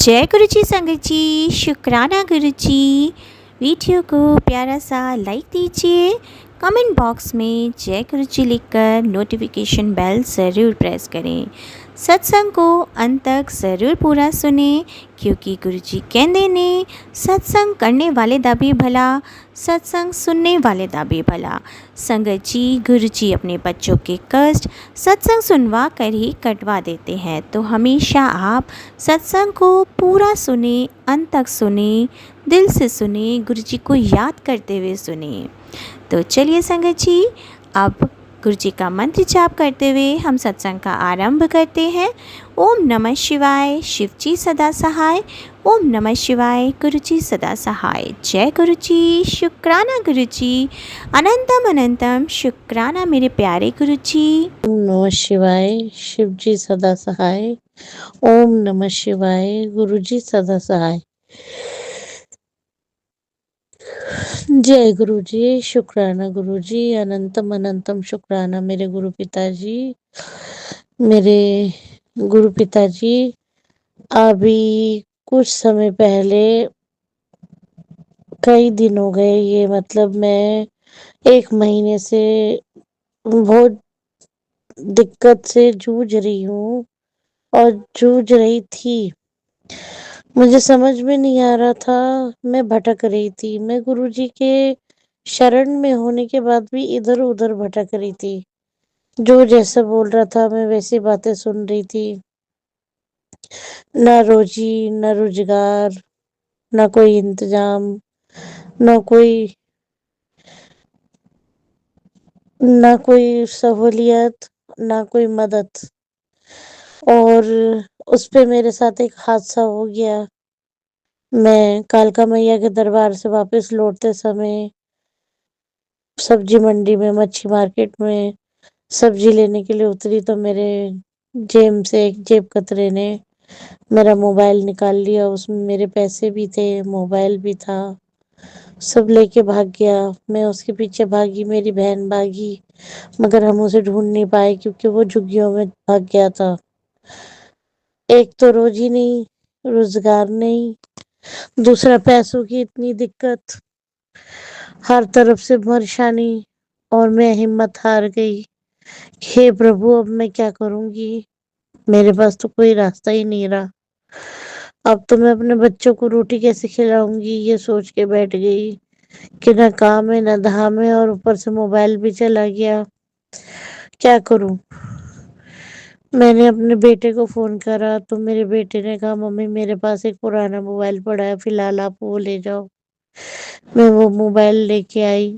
जय गुरु जी संगत जी, शुक्राना गुरु जी। वीडियो को प्यारा सा लाइक दीजिए, कमेंट बॉक्स में जय गुरु जी लिखकर नोटिफिकेशन बेल ज़रूर प्रेस करें। सत्संग को अंत तक ज़रूर पूरा सुने, क्योंकि गुरु जी कहते ने सत्संग करने वाले दा भी भला, सत्संग सुनने वाले दा भी भला। संगत जी, गुरु जी अपने बच्चों के कष्ट सत्संग सुनवा कर ही कटवा देते हैं, तो हमेशा आप सत्संग को पूरा सुने, अंत तक सुने, दिल से सुने, गुरु जी को याद करते हुए सुने। तो चलिए संगत जी, अब गुरु जी का मंत्र जाप करते हुए हम सत्संग का आरंभ करते हैं। ओम नमः शिवाय, शिव जी सदा सहाय। ओम नमः शिवाय, गुरु जी सदा सहाय। जय गुरु जी, शुक्राना गुरु जी, अनंतम अनंतम शुक्राना मेरे प्यारे गुरु जी। ओम नमः शिवाय, शिव जी सदा सहाय। ओम नमः शिवाय, गुरु जी सदा सहाय। जय गुरु जी, शुक्राना गुरु जी, अनंतम अनंतम शुक्राना मेरे गुरु पिताजी। मेरे गुरु पिताजी अभी कुछ समय पहले, कई दिन हो गए, ये मतलब मैं 1 महीने से बहुत दिक्कत से जूझ रही हूँ और जूझ रही थी। मुझे समझ में नहीं आ रहा था, मैं भटक रही थी। मैं गुरुजी के शरण में होने के बाद भी इधर उधर भटक रही थी। जो जैसा बोल रहा था मैं वैसी बातें सुन रही थी। ना रोजी, ना रोजगार, ना कोई इंतजाम, ना कोई सहूलियत, ना कोई मदद। और उस पे मेरे साथ एक हादसा हो गया। मैं कालका मैया के दरबार से वापस लौटते समय सब्जी मंडी में, मच्छी मार्केट में सब्जी लेने के लिए उतरी, तो मेरे जेब से एक जेब कतरे ने मेरा मोबाइल निकाल लिया। उसमें मेरे पैसे भी थे, मोबाइल भी था, सब लेके भाग गया। मैं उसके पीछे भागी, मेरी बहन भागी, मगर हम उसे ढूंढ नहीं पाए क्योंकि वो झुग्गियों में भाग गया था। एक तो रोजी नहीं, रोजगार नहीं, दूसरा पैसों की इतनी दिक्कत, हर तरफ से परेशानी। और मैं हिम्मत हार गई। हे प्रभु, अब मैं क्या करूंगी? मेरे पास तो कोई रास्ता ही नहीं रहा। अब तो मैं अपने बच्चों को रोटी कैसे खिलाऊंगी, ये सोच के बैठ गई कि ना काम है ना धाम है, और ऊपर से मोबाइल भी चला गया। क्या करूं? मैंने अपने बेटे को फोन करा तो मेरे बेटे ने कहा, मम्मी मेरे पास एक पुराना मोबाइल पड़ा है, फिलहाल आप वो ले जाओ। मैं वो मोबाइल लेके आई,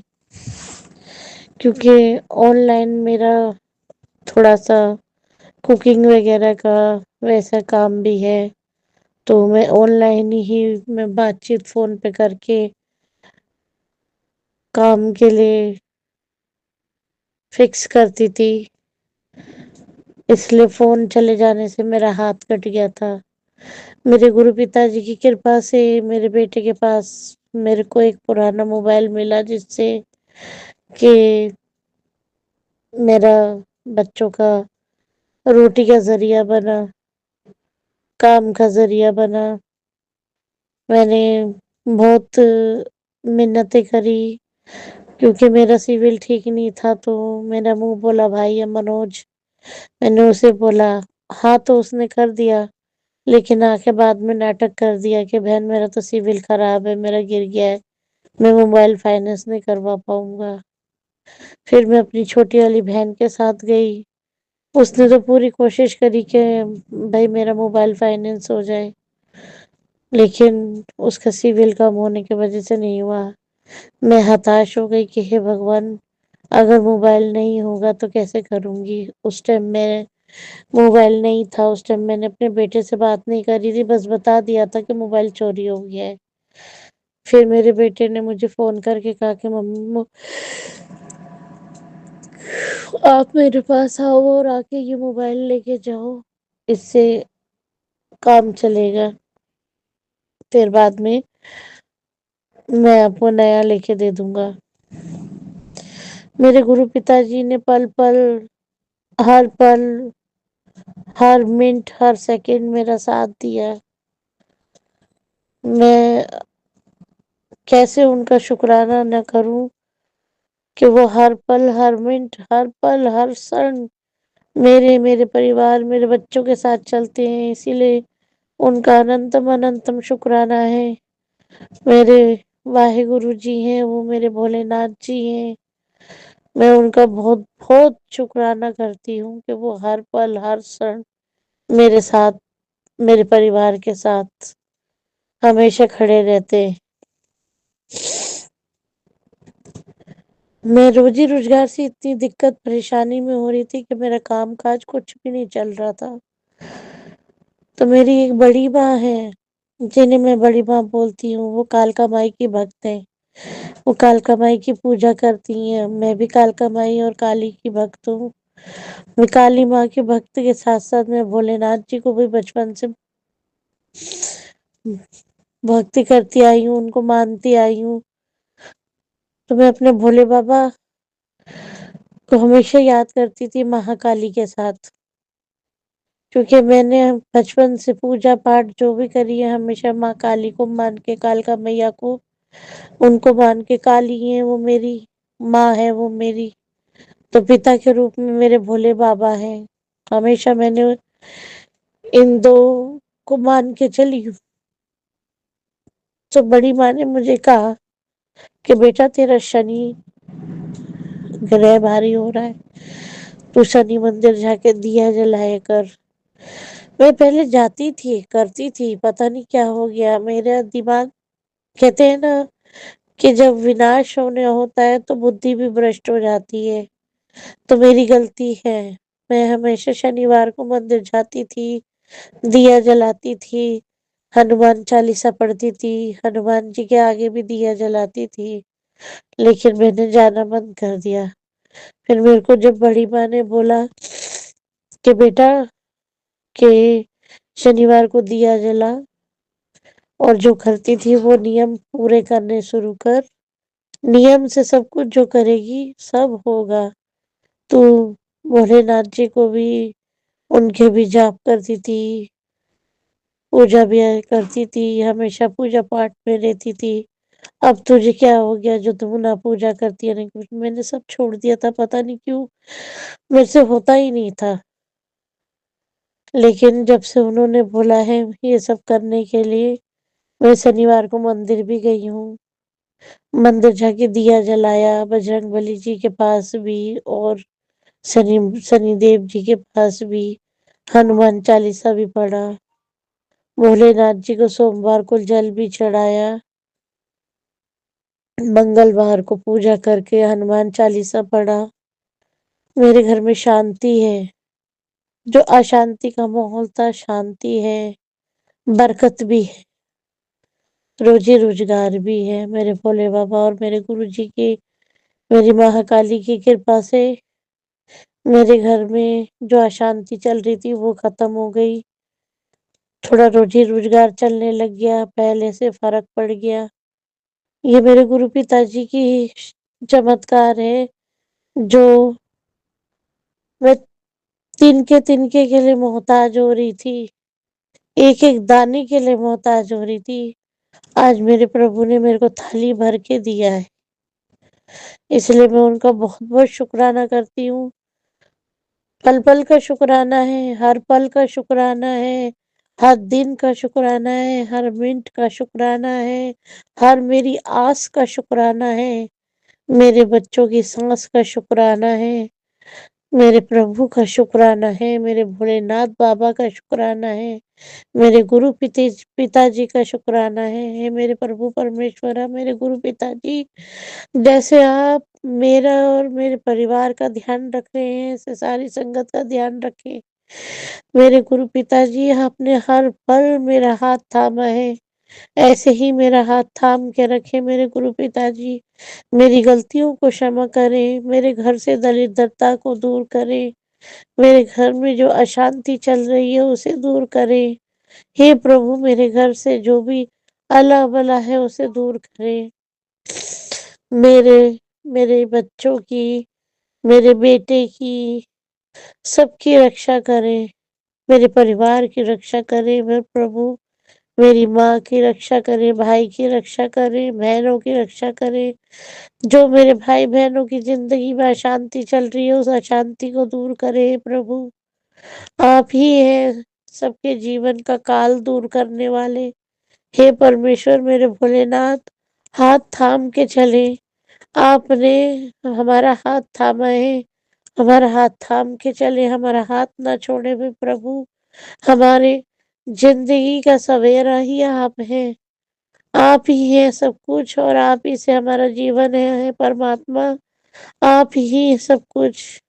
क्योंकि ऑनलाइन मेरा थोड़ा सा कुकिंग वगैरह का वैसा काम भी है, तो मैं ऑनलाइन ही मैं बातचीत फोन पे करके काम के लिए फिक्स करती थी। इसलिए फोन चले जाने से मेरा हाथ कट गया था। मेरे गुरु पिताजी की कृपा से मेरे बेटे के पास मेरे को एक पुराना मोबाइल मिला, जिससे कि मेरा बच्चों का रोटी का जरिया बना, काम का जरिया बना। मैंने बहुत मिन्नतें करी, क्योंकि मेरा सिविल ठीक नहीं था। तो मेरा मुंह बोला भाई है मनोज, मैंने उसे बोला। हाँ तो उसने कर दिया, लेकिन आके बाद में नाटक कर दिया कि बहन मेरा तो सिविल खराब है, मेरा गिर गया है, मैं मोबाइल फाइनेंस नहीं करवा पाऊंगा। फिर मैं अपनी छोटी वाली बहन के साथ गई। उसने तो पूरी कोशिश करी कि भाई मेरा मोबाइल फाइनेंस हो जाए, लेकिन उसका सिविल कम होने की वजह से नहीं हुआ। मैं हताश हो गई कि हे भगवान, अगर मोबाइल नहीं होगा तो कैसे करूंगी। उस टाइम मैं मोबाइल नहीं था, उस टाइम मैंने अपने बेटे से बात नहीं करी थी, बस बता दिया था कि मोबाइल चोरी हो गया है। फिर मेरे बेटे ने मुझे फोन करके कहा कि मम्मी आप मेरे पास आओ और आके ये मोबाइल लेके जाओ, इससे काम चलेगा, फिर बाद में मैं आपको नया लेके दे दूंगा। मेरे गुरु पिताजी ने पल पल, हर मिनट, हर सेकंड मेरा साथ दिया। मैं कैसे उनका शुक्राना न करूं कि वो हर पल, हर मिनट, हर पल, हर क्षण मेरे परिवार, मेरे बच्चों के साथ चलते हैं, इसीलिए उनका अनंतम अनंतम शुक्राना है। मेरे वाहेगुरु जी हैं, वो मेरे भोलेनाथ जी हैं। मैं उनका बहुत बहुत शुक्राना करती हूँ कि वो हर पल, हर क्षण मेरे साथ, मेरे परिवार के साथ हमेशा खड़े रहते हैं। मैं रोजी-रोज़गार से इतनी दिक्कत परेशानी में हो रही थी कि मेरा काम-काज कुछ भी नहीं चल रहा था। तो मेरी एक बड़ी माँ है, जिन्हें मैं बड़ी माँ बोलती हूँ, वो कालका माई की भक्त हैं। वो कालका माई की पूजा करती हैं। मैं भी कालका माई और काली की भक्त हूँ। मैं काली माँ के भक्त के साथ-साथ मैं भोलेनाथ जी को भी बचपन से भक्ति करती आई हूँ, उनको मानती आई हूँ। तो मैं अपने भोले बाबा को हमेशा याद करती थी महाकाली के साथ। क्योंकि मैंने बचपन से पूजा पाठ जो भी करी है हमेशा माँ काली को मान के, कालका मैया को, उनको मान के, काली है वो मेरी माँ है, वो मेरी तो पिता के रूप में मेरे भोले बाबा हैं। हमेशा मैंने इन दो को मान के चली हूँ। तो बड़ी माँ ने मुझे कहा कि बेटा तेरा शनि ग्रह भारी हो रहा है, तू शनि मंदिर जाके दिया जलाया कर। मैं पहले जाती थी, करती थी, पता नहीं क्या हो गया मेरा दिमाग। कहते हैं ना कि जब विनाश होने होता है तो बुद्धि भी भ्रष्ट हो जाती है। तो मेरी गलती है। मैं हमेशा शनिवार को मंदिर जाती थी, दिया जलाती थी, हनुमान चालीसा पढ़ती थी, हनुमान जी के आगे भी दिया जलाती थी, लेकिन मैंने जाना बंद कर दिया। फिर मेरे को जब बड़ी माँ ने बोला कि बेटा के शनिवार को दिया जला और जो करती थी वो नियम पूरे करने शुरू कर, नियम से सब कुछ जो करेगी सब होगा। तू भोलेनाथ जी को भी, उनके भी जाप करती थी, पूजा भी करती थी, हमेशा पूजा पाठ में रहती थी। अब तुझे क्या हो गया जो तू ना पूजा करती है, नहीं कुछ। मैंने सब छोड़ दिया था, पता नहीं क्यों मेरे से होता ही नहीं था। लेकिन जब से उन्होंने बोला है ये सब करने के लिए, मैं शनिवार को मंदिर भी गई हूँ। मंदिर जाके दिया जलाया, बजरंगबली जी के पास भी और शनिदेव जी के पास भी, हनुमान चालीसा भी पढ़ा, भोलेनाथ जी को सोमवार को जल भी चढ़ाया, मंगलवार को पूजा करके हनुमान चालीसा पढ़ा। मेरे घर में शांति है। जो अशांति का माहौल था, शांति है, बरकत भी है, रोजी रोजगार भी है। मेरे भोले बाबा और मेरे गुरु जी की, मेरी महाकाली की कृपा से मेरे घर में जो अशांति चल रही थी वो खत्म हो गई। थोड़ा रोजी रोजगार चलने लग गया, पहले से फर्क पड़ गया। ये मेरे गुरु पिताजी की चमत्कार है, जो मैं तिनके के लिए मोहताज हो रही थी, एक एक दाने के लिए मोहताज हो रही थी। आज मेरे प्रभु ने मेरे को थाली भर के दिया है, इसलिए मैं उनका बहुत बहुत शुक्राना करती हूँ। पल पल का शुक्राना है, हर पल का शुक्राना है, हर दिन का शुक्राना है, हर मिनट का शुक्राना है, हर मेरी आस का शुक्राना है, मेरे बच्चों की सांस का शुक्राना है, मेरे प्रभु का शुक्राना है, मेरे भोलेनाथ बाबा का शुक्राना है, मेरे गुरु पिताजी का शुक्राना है। हे मेरे प्रभु परमेश्वरा, मेरे गुरु पिताजी, जैसे आप मेरा और मेरे परिवार का ध्यान रख रहे हैं, ऐसे सारी संगत का ध्यान रखें। मेरे गुरु पिताजी, आपने हर पल मेरा हाथ थामा है, ऐसे ही मेरा हाथ थाम के रखे मेरे गुरु पिताजी। मेरी गलतियों को क्षमा करें, मेरे घर से दरिद्रता को दूर करें, मेरे घर में जो अशांति चल रही है उसे दूर करें। हे प्रभु, मेरे घर से जो भी अला बला है उसे दूर करें। मेरे मेरे बच्चों की, मेरे बेटे की, सबकी रक्षा करें, मेरे परिवार की रक्षा करें। मेरे प्रभु, मेरी माँ की रक्षा करें, भाई की रक्षा करें, बहनों की रक्षा करें। जो मेरे भाई बहनों की ज़िंदगी में अशांति चल रही है, उस अशांति को दूर करें प्रभु। आप ही हैं सबके जीवन का काल दूर करने वाले। हे परमेश्वर मेरे भोलेनाथ, हाथ थाम के चलें। आपने हमारा हाथ थामा है, हमारा हाथ थाम के चलें, हमारा हाथ ना छोड़े वे प्रभु। हमारे ज़िंदगी का सवेरा ही आप हैं। आप ही हैं सब कुछ और आप ही से हमारा जीवन है परमात्मा। आप ही सब कुछ।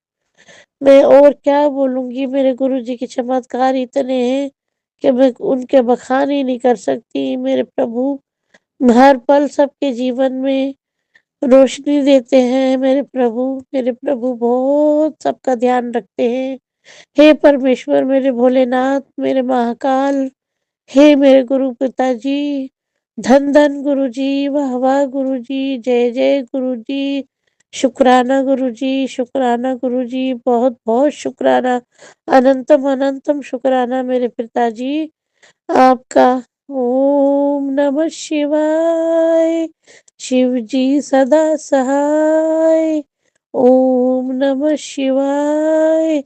मैं और क्या बोलूँगी, मेरे गुरुजी के चमत्कार इतने हैं कि मैं उनके बखान ही नहीं कर सकती। मेरे प्रभु हर पल सबके जीवन में रोशनी देते हैं मेरे प्रभु बहुत सबका ध्यान रखते हैं। हे परमेश्वर मेरे भोलेनाथ, मेरे महाकाल, हे मेरे गुरु पिताजी, धन धन गुरुजी, वाह वाह गुरुजी, जय जय गुरुजी, शुक्राना गुरुजी, शुक्राना गुरुजी, बहुत बहुत शुक्राना, अनंतम अनंतम शुक्राना मेरे पिताजी आपका। ओम नमः शिवाय, शिव जी सदा सहाय। ओम नमः शिवाय,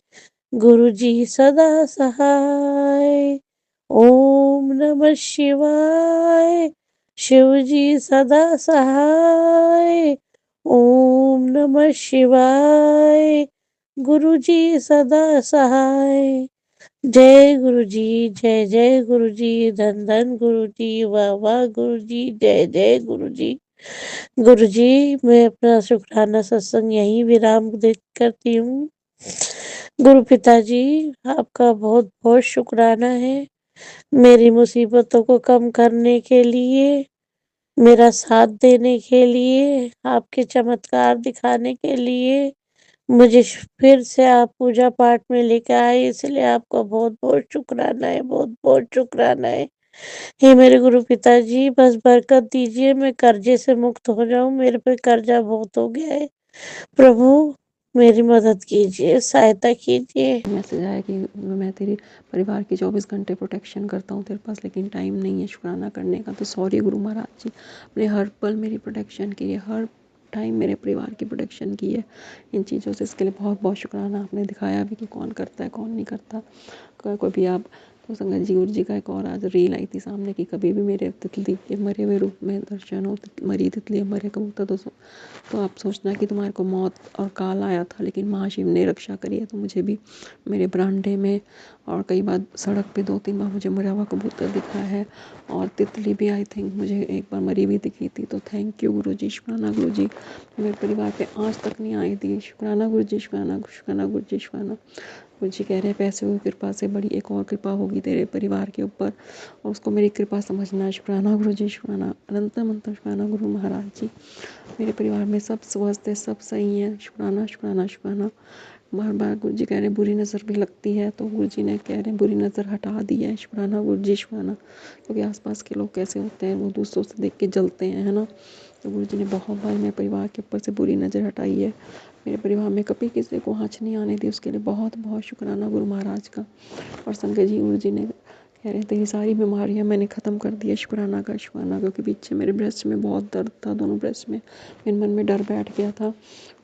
गुरु जी सदा सहाय। ओम नमः शिवाय, शिव जी सदा सहाय। ओम नमः शिवाय, गुरु जी सदा सहाय। जय गुरु जी, जय जय गुरु जी, धन धन गुरु जी, वाह वाह गुरु जी, जय जय गुरु जी। गुरु जी मैं अपना शुक्राना सत्संग यहीं विराम दे करती हूँ। गुरु पिताजी आपका बहुत बहुत शुक्राना है मेरी मुसीबतों को कम करने के लिए, मेरा साथ देने के लिए, आपके चमत्कार दिखाने के लिए। मुझे फिर से आप पूजा पाठ में लेके आए, इसलिए आपका बहुत बहुत शुक्राना है, बहुत बहुत शुक्राना है। हे मेरे गुरु पिताजी बस बरकत दीजिए, मैं कर्जे से मुक्त हो जाऊं, मेरे पे कर्जा बहुत हो गया है। प्रभु मेरी मदद कीजिए, सहायता कीजिए। मैसेज आया कि मैं तेरे परिवार की 24 घंटे प्रोटेक्शन करता हूँ तेरे पास, लेकिन टाइम नहीं है शुक्राना करने का। तो सॉरी गुरु महाराज जी, अपने हर पल मेरी प्रोटेक्शन की है, हर टाइम मेरे परिवार की प्रोटेक्शन की है। इन चीज़ों से इसके लिए बहुत बहुत शुक्राना। आपने दिखाया भी कि कौन करता है कौन नहीं करता। कोई भी आप तो संगत जी गुरु जी का एक और आज रील आई थी सामने कि कभी भी मेरे तितली के मरे हुए रूप में दर्शन हो, मरी तितली मरे कबूतर तो आप सोचना कि तुम्हारे को मौत और काल आया था, लेकिन महाशिव ने रक्षा करी है। तो मुझे भी मेरे बरामदे में और कई बार सड़क पे 2-3 बार मुझे मरा हुआ कबूतर दिखा है, और तितली भी आई थिंक मुझे एक बार मरी हुई दिखी थी। तो थैंक यू गुरु जी, शुक्राना गुरु जी, मेरे परिवार पे आज तक नहीं आई थी। शुक्राना गुरु जी, शुक्राना शुक्राना गुरु जी, शुक्राना गुरु जी। कह रहे हैं पैसों की कृपा से बड़ी एक और कृपा होगी तेरे परिवार के ऊपर, और उसको मेरी कृपा समझना है। शुक्राना गुरु जी, शुक्राना अनंतम अनंतम शुक्राना गुरु महाराज जी। मेरे परिवार में सब स्वस्थ है, सब सही है। शुक्राना शुक्राना शुक्राना। बार बार गुरु जी कह रहे हैं बुरी नज़र भी लगती है, तो गुरु जी ने कह रहे हैं बुरी नज़र हटा दी है। शुक्राना गुरु जी, शुक्राना। क्योंकि आसपास के लोग कैसे होते हैं, वो दूसरों से देख के जलते हैं, है ना। तो गुरु जी ने बहुत बार मेरे परिवार के ऊपर से बुरी नज़र हटाई है। मेरे परिवार में कभी किसी को आँच नहीं आने दी, उसके लिए बहुत बहुत शुक्राना गुरु महाराज का। और संगत जी गुरु जी ने कह रहे हैं तेरी सारी बीमारियां मैंने ख़त्म कर दी है। शुक्राना का शुक्राना, क्योंकि पीछे मेरे ब्रेस्ट में बहुत दर्द था, दोनों ब्रेस्ट में मेरे मन में डर बैठ गया था,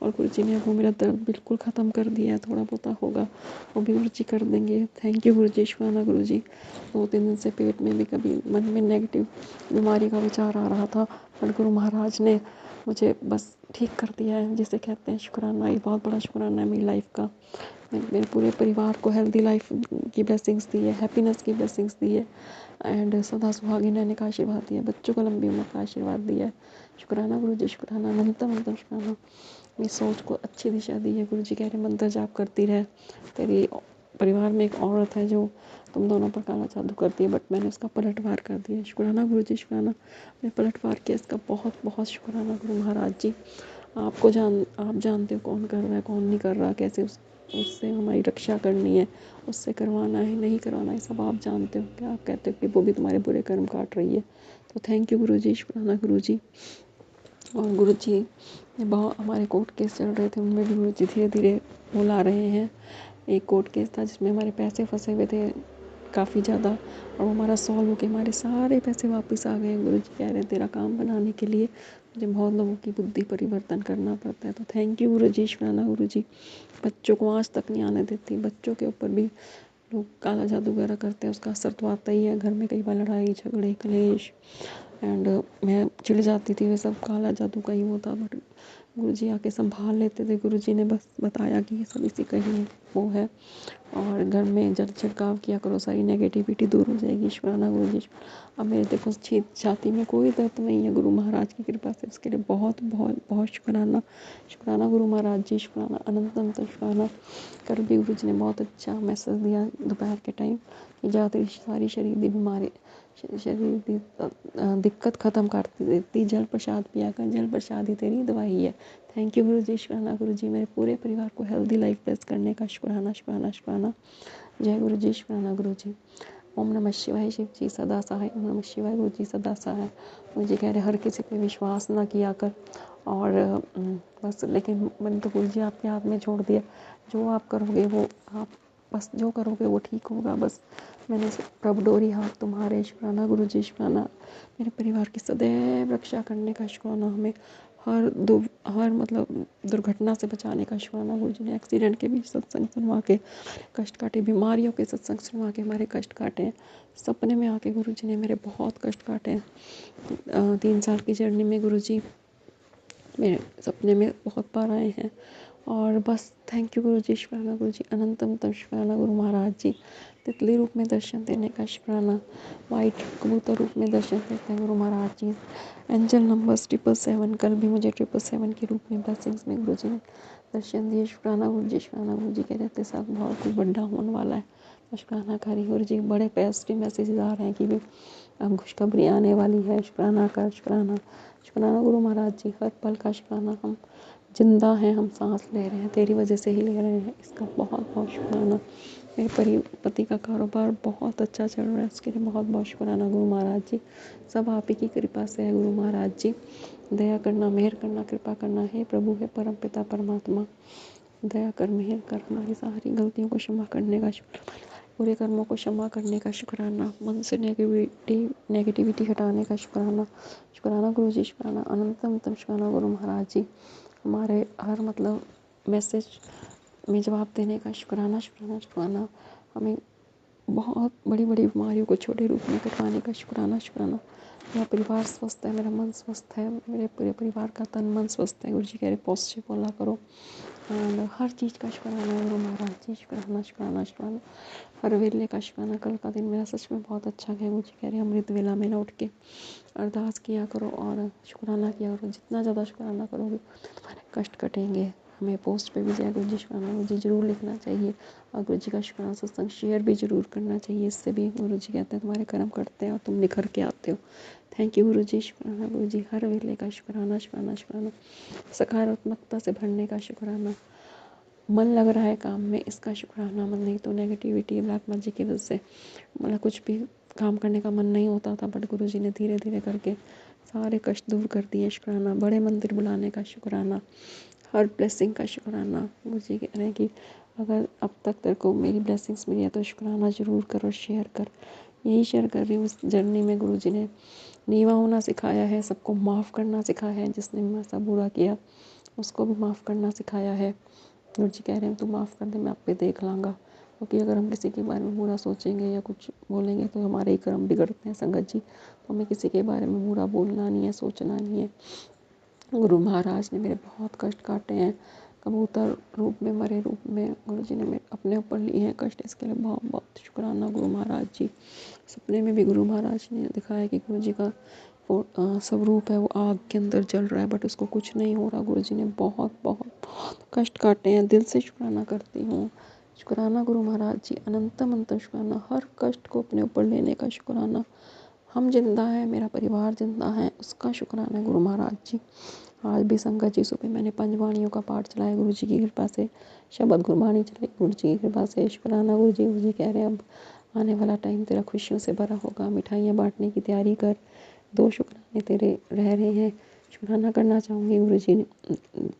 और गुरु जी ने वो मेरा दर्द बिल्कुल ख़त्म कर दिया है। थोड़ा बहुत होगा वो भी गुरु जी कर देंगे। थैंक यू गुरु जी, शुक्राना गुरु जी। 2-3 दिन से पेट में भी कभी मन में नेगेटिव बीमारी का विचार आ रहा था, पर गुरु महाराज ने मुझे बस ठीक कर दिया है, जिसे कहते हैं शुक्राना। ये बहुत बड़ा शुक्राना है मेरी लाइफ का। मेरे पूरे परिवार को हेल्दी लाइफ की ब्लेसिंग्स दी है, हैप्पीनेस की ब्लेसिंग्स दी है, एंड सदा सुहागिन रहने का आशीर्वाद दिया है, बच्चों को लंबी उम्र का आशीर्वाद दिया है। शुक्राना गुरु जी, शुक्राना अनंतम अनंतम शुक्राना। मेरी सोच को अच्छी दिशा दी है। गुरु जी कह रहे मंत्र जाप करती रहे, तेरी परिवार में एक औरत है जो तुम दोनों पर काला जादू करती है, बट मैंने उसका पलटवार कर दिया। शुक्राना गुरु जी, शुक्राना। मैंने पलटवार किया, इसका बहुत बहुत शुक्राना गुरु महाराज जी। आप जानते हो कौन कर रहा है कौन नहीं कर रहा, कैसे उससे हमारी रक्षा करनी है, उससे करवाना है नहीं करवाना है, सब आप जानते हो। क्या आप कहते हो कि वो भी तुम्हारे बुरे कर्म काट रही है। तो थैंक यू गुरु जी, शुक्राना गुरु जी। और गुरु जी ने बहुत हमारे कोर्ट केस चल रहे थे, उनमें भी गुरु जी धीरे धीरे वो ला रहे हैं। एक कोर्ट केस था जिसमें हमारे पैसे फंसे हुए थे काफ़ी ज़्यादा, और वो हमारा सॉल्व हो के हमारे सारे पैसे वापस आ गए। गुरु जी कह रहे हैं तेरा काम बनाने के लिए मुझे बहुत लोगों की बुद्धि परिवर्तन करना पड़ता है। तो थैंक यू गुरु जी, शुक्राना गुरु जी। बच्चों को आज तक नहीं आने देती, बच्चों के ऊपर भी लोग काला जादू वगैरह करते हैं, उसका असर तो आता ही है। घर में कई बार लड़ाई झगड़े कलेश, एंड मैं चिढ़ जाती थी, वे सब काला जादू का ही होता। बट गुरुजी आके संभाल लेते थे। गुरुजी ने बस बताया कि ये सब इसी का ही वो है, और घर में जल छिड़काव किया करो, सारी नेगेटिविटी दूर हो जाएगी। ईश्वराना गुरुजी। अब मेरे देखो छाती में कोई दर्द नहीं है, गुरु महाराज की कृपा से। इसके लिए बहुत बहुत बहुत शुक्राना, शुक्राना गुरु महाराज जी, शुक्राना अनंतम शुक्राना। कल भी गुरुजी ने बहुत अच्छा मैसेज दिया दोपहर के टाइम कि जा तेरी सारी शरीर की बीमारी, शरीर की दिक्कत ख़त्म कर देती, जल प्रसाद पिया कर, जल प्रसाद ही तेरी दवाई है। थैंक यू गुरु जी, शुक्राना गुरु जी। मेरे पूरे परिवार को हेल्दी लाइफ ब्लेस करने का शुक्राना, शुक्राना, शुक्राना। जय गुरु जी, शुक्राना गुरु जी। ओम नमः शिवाय, शिव जी सदा सहाय। ओम नमः शिवाय, गुरु जी सदा सहाय। गुरु जी कह रहे हर किसी पे विश्वास ना किया कर, और बस, लेकिन मैंने तो गुरु जी आपके हाथ में छोड़ दिया, जो आप करोगे वो आप, बस जो करोगे वो ठीक होगा। बस मैंने रब डोरी हाथ तुम्हारे। शुक्राना गुरु जी, शुक्राना। मेरे परिवार की सदैव रक्षा करने का शुक्राना। हमें हर मतलब दुर्घटना से बचाने का शुक्राना। गुरु जी ने एक्सीडेंट के भी सत्संग सुनवा के कष्ट काटे, बीमारियों के सत्संग सुनवा के हमारे कष्ट काटे हैं। सपने में आके गुरु जी ने मेरे बहुत कष्ट काटे हैं। 3 साल की जर्नी में गुरु जी मेरे सपने में बहुत बार आए हैं। और बस थैंक यू गुरु जी, शुक्राना गुरु जी, अनंतम तम शुक्राना गुरु महाराज जी। तितली रूप में दर्शन देने का शुक्राना, वाइट कबूतर रूप में दर्शन देते हैं गुरु महाराज जी। एंजल नंबर 777, कल भी मुझे 777 के रूप में ब्लेसिंग्स में गुरु जी ने दर्शन दिए। शुक्राना गुरु जी, शुक्राना गुरु जी। कह रहते साथ बहुत कुछ बड़ा होने वाला है, तो शुक्राना करी गुरु जी। बड़े पॉजिटिव मैसेजेस आ रहे हैं कि भी अब खुशखबरी आने वाली है। शुक्राना कर, शुक्राना, शुक्राना गुरु महाराज जी। हर पल का शुक्राना, हम जिंदा हैं, हम सांस ले रहे हैं, तेरी वजह से ही ले रहे हैं, इसका बहुत बहुत शुक्राना। मेरे पति का कारोबार बहुत अच्छा चल रहा है, उसके लिए बहुत बहुत शुक्राना गुरु महाराज जी। सब आप ही की कृपा से है गुरु महाराज जी। दया करना, मेहर करना, कृपा करना है प्रभु, है परम पिता परमात्मा। दया कर, मेहर कर, हमारी सारी गलतियों को क्षमा करने का शुक्राना, बुरे कर्मों को क्षमा करने का शुक्राना, मन से नेगेटिविटी हटाने का शुक्राना। शुक्राना गुरु जी, शुक्राना अनंतम तम शुक्राना गुरु महाराज जी। हमारे हर मतलब मैसेज में जवाब देने का शुक्राना, शुक्राना, शुक्राना। हमें बहुत बड़ी बड़ी बीमारियों को छोटे रूप में कटवाने का शुक्राना, शुक्राना। मेरा परिवार स्वस्थ है, मेरा मन स्वस्थ है, मेरे पूरे परिवार का तन मन स्वस्थ है। गुरु जी कह रहे पॉजिटिव बोला करो, एंड हर चीज़ का शुक्राना गुरु महाराज जी। शुक्राना, शुक्राना, शुक्राना। हर वेले का शुक्राना। कल का दिन मेरा सच में बहुत अच्छा गया। गुरु जी कह रहे अमृत वेला में ना उठ के अरदास किया करो और शुक्राना किया करो। जितना ज़्यादा शुक्राना करोगे तुम्हारे कष्ट कटेंगे। हमें पोस्ट पे भी जय गुरु जी, शुक्राना गुरु जी जरूर लिखना चाहिए, और गुरु जी का शुक्राना सत्संग शेयर भी जरूर करना चाहिए। इससे भी गुरु जी कहते हैं तुम्हारे कर्म करते हैं और तुम निखर के आते हो। थैंक यू गुरु जी, शुक्राना गुरु जी। हर वेले का शुक्राना, शुक्राना, शुक्राना। सकारात्मकता से भरने का शुक्राना। मन लग रहा है काम में, इसका शुक्राना। मन नहीं तो नेगेटिविटी, ब्लैक मैजिक की वजह से मतलब कुछ भी काम करने का मन नहीं होता था, बट गुरु जी ने धीरे धीरे करके सारे कष्ट दूर कर दिए। शुक्राना। बड़े मंदिर बुलाने का शुक्राना, हर ब्लेसिंग का शुक्राना। गुरु जी कह रहे हैं कि अगर अब तक तेरे को मेरी ब्लेसिंग्स मिली है तो शुक्राना ज़रूर कर और शेयर कर। यही शेयर कर रही हूँ। उस जर्नी में गुरु जी ने नीवा होना सिखाया है, सबको माफ़ करना सिखाया है। जिसने मेरे साथ बुरा किया उसको भी माफ़ करना सिखाया है। गुरु जी कह रहे हैं तू माफ़ कर दे, मैं आपे देख लाँगा। क्योंकि अगर हम किसी के बारे में बुरा सोचेंगे या कुछ बोलेंगे तो हमारे ही कर्म बिगड़ते हैं संगत जी। तो हमें किसी के बारे में बुरा बोलना नहीं है, सोचना नहीं है। गुरु महाराज ने मेरे बहुत कष्ट काटे हैं, कबूतर रूप में, मरे रूप में गुरु जी ने मेरे अपने ऊपर लिए हैं कष्ट। इसके लिए बहुत बहुत शुक्राना गुरु महाराज जी। सपने में भी गुरु महाराज ने दिखाया कि गुरु जी का स्वरूप है वो आग के अंदर जल रहा है, बट उसको कुछ नहीं हो रहा। गुरु जी ने बहुत बहुत बहुत कष्ट काटे हैं। दिल से शुक्राना करती हूँ। शुक्राना गुरु महाराज जी, अनंतम अनंतम शुक्राना। हर कष्ट को अपने ऊपर लेने का शुक्राना। हम जिंदा हैं, मेरा परिवार जिंदा है, उसका शुक्राना गुरु महाराज जी। आज भी संगत जी सुबह मैंने पंचवाणियों का पाठ चलाया गुरु जी की कृपा से, शब्द गुरबाणी चलाई गुरु जी की कृपा से। शुक्राना गुरु जी। गुरु जी कह रहे हैं अब आने वाला टाइम तेरा खुशियों से भरा होगा, मिठाइयाँ बांटने की तैयारी कर, 2 शुक्राने तेरे रह रहे हैं। शुक्राना करना चाहूँगी गुरुजी ने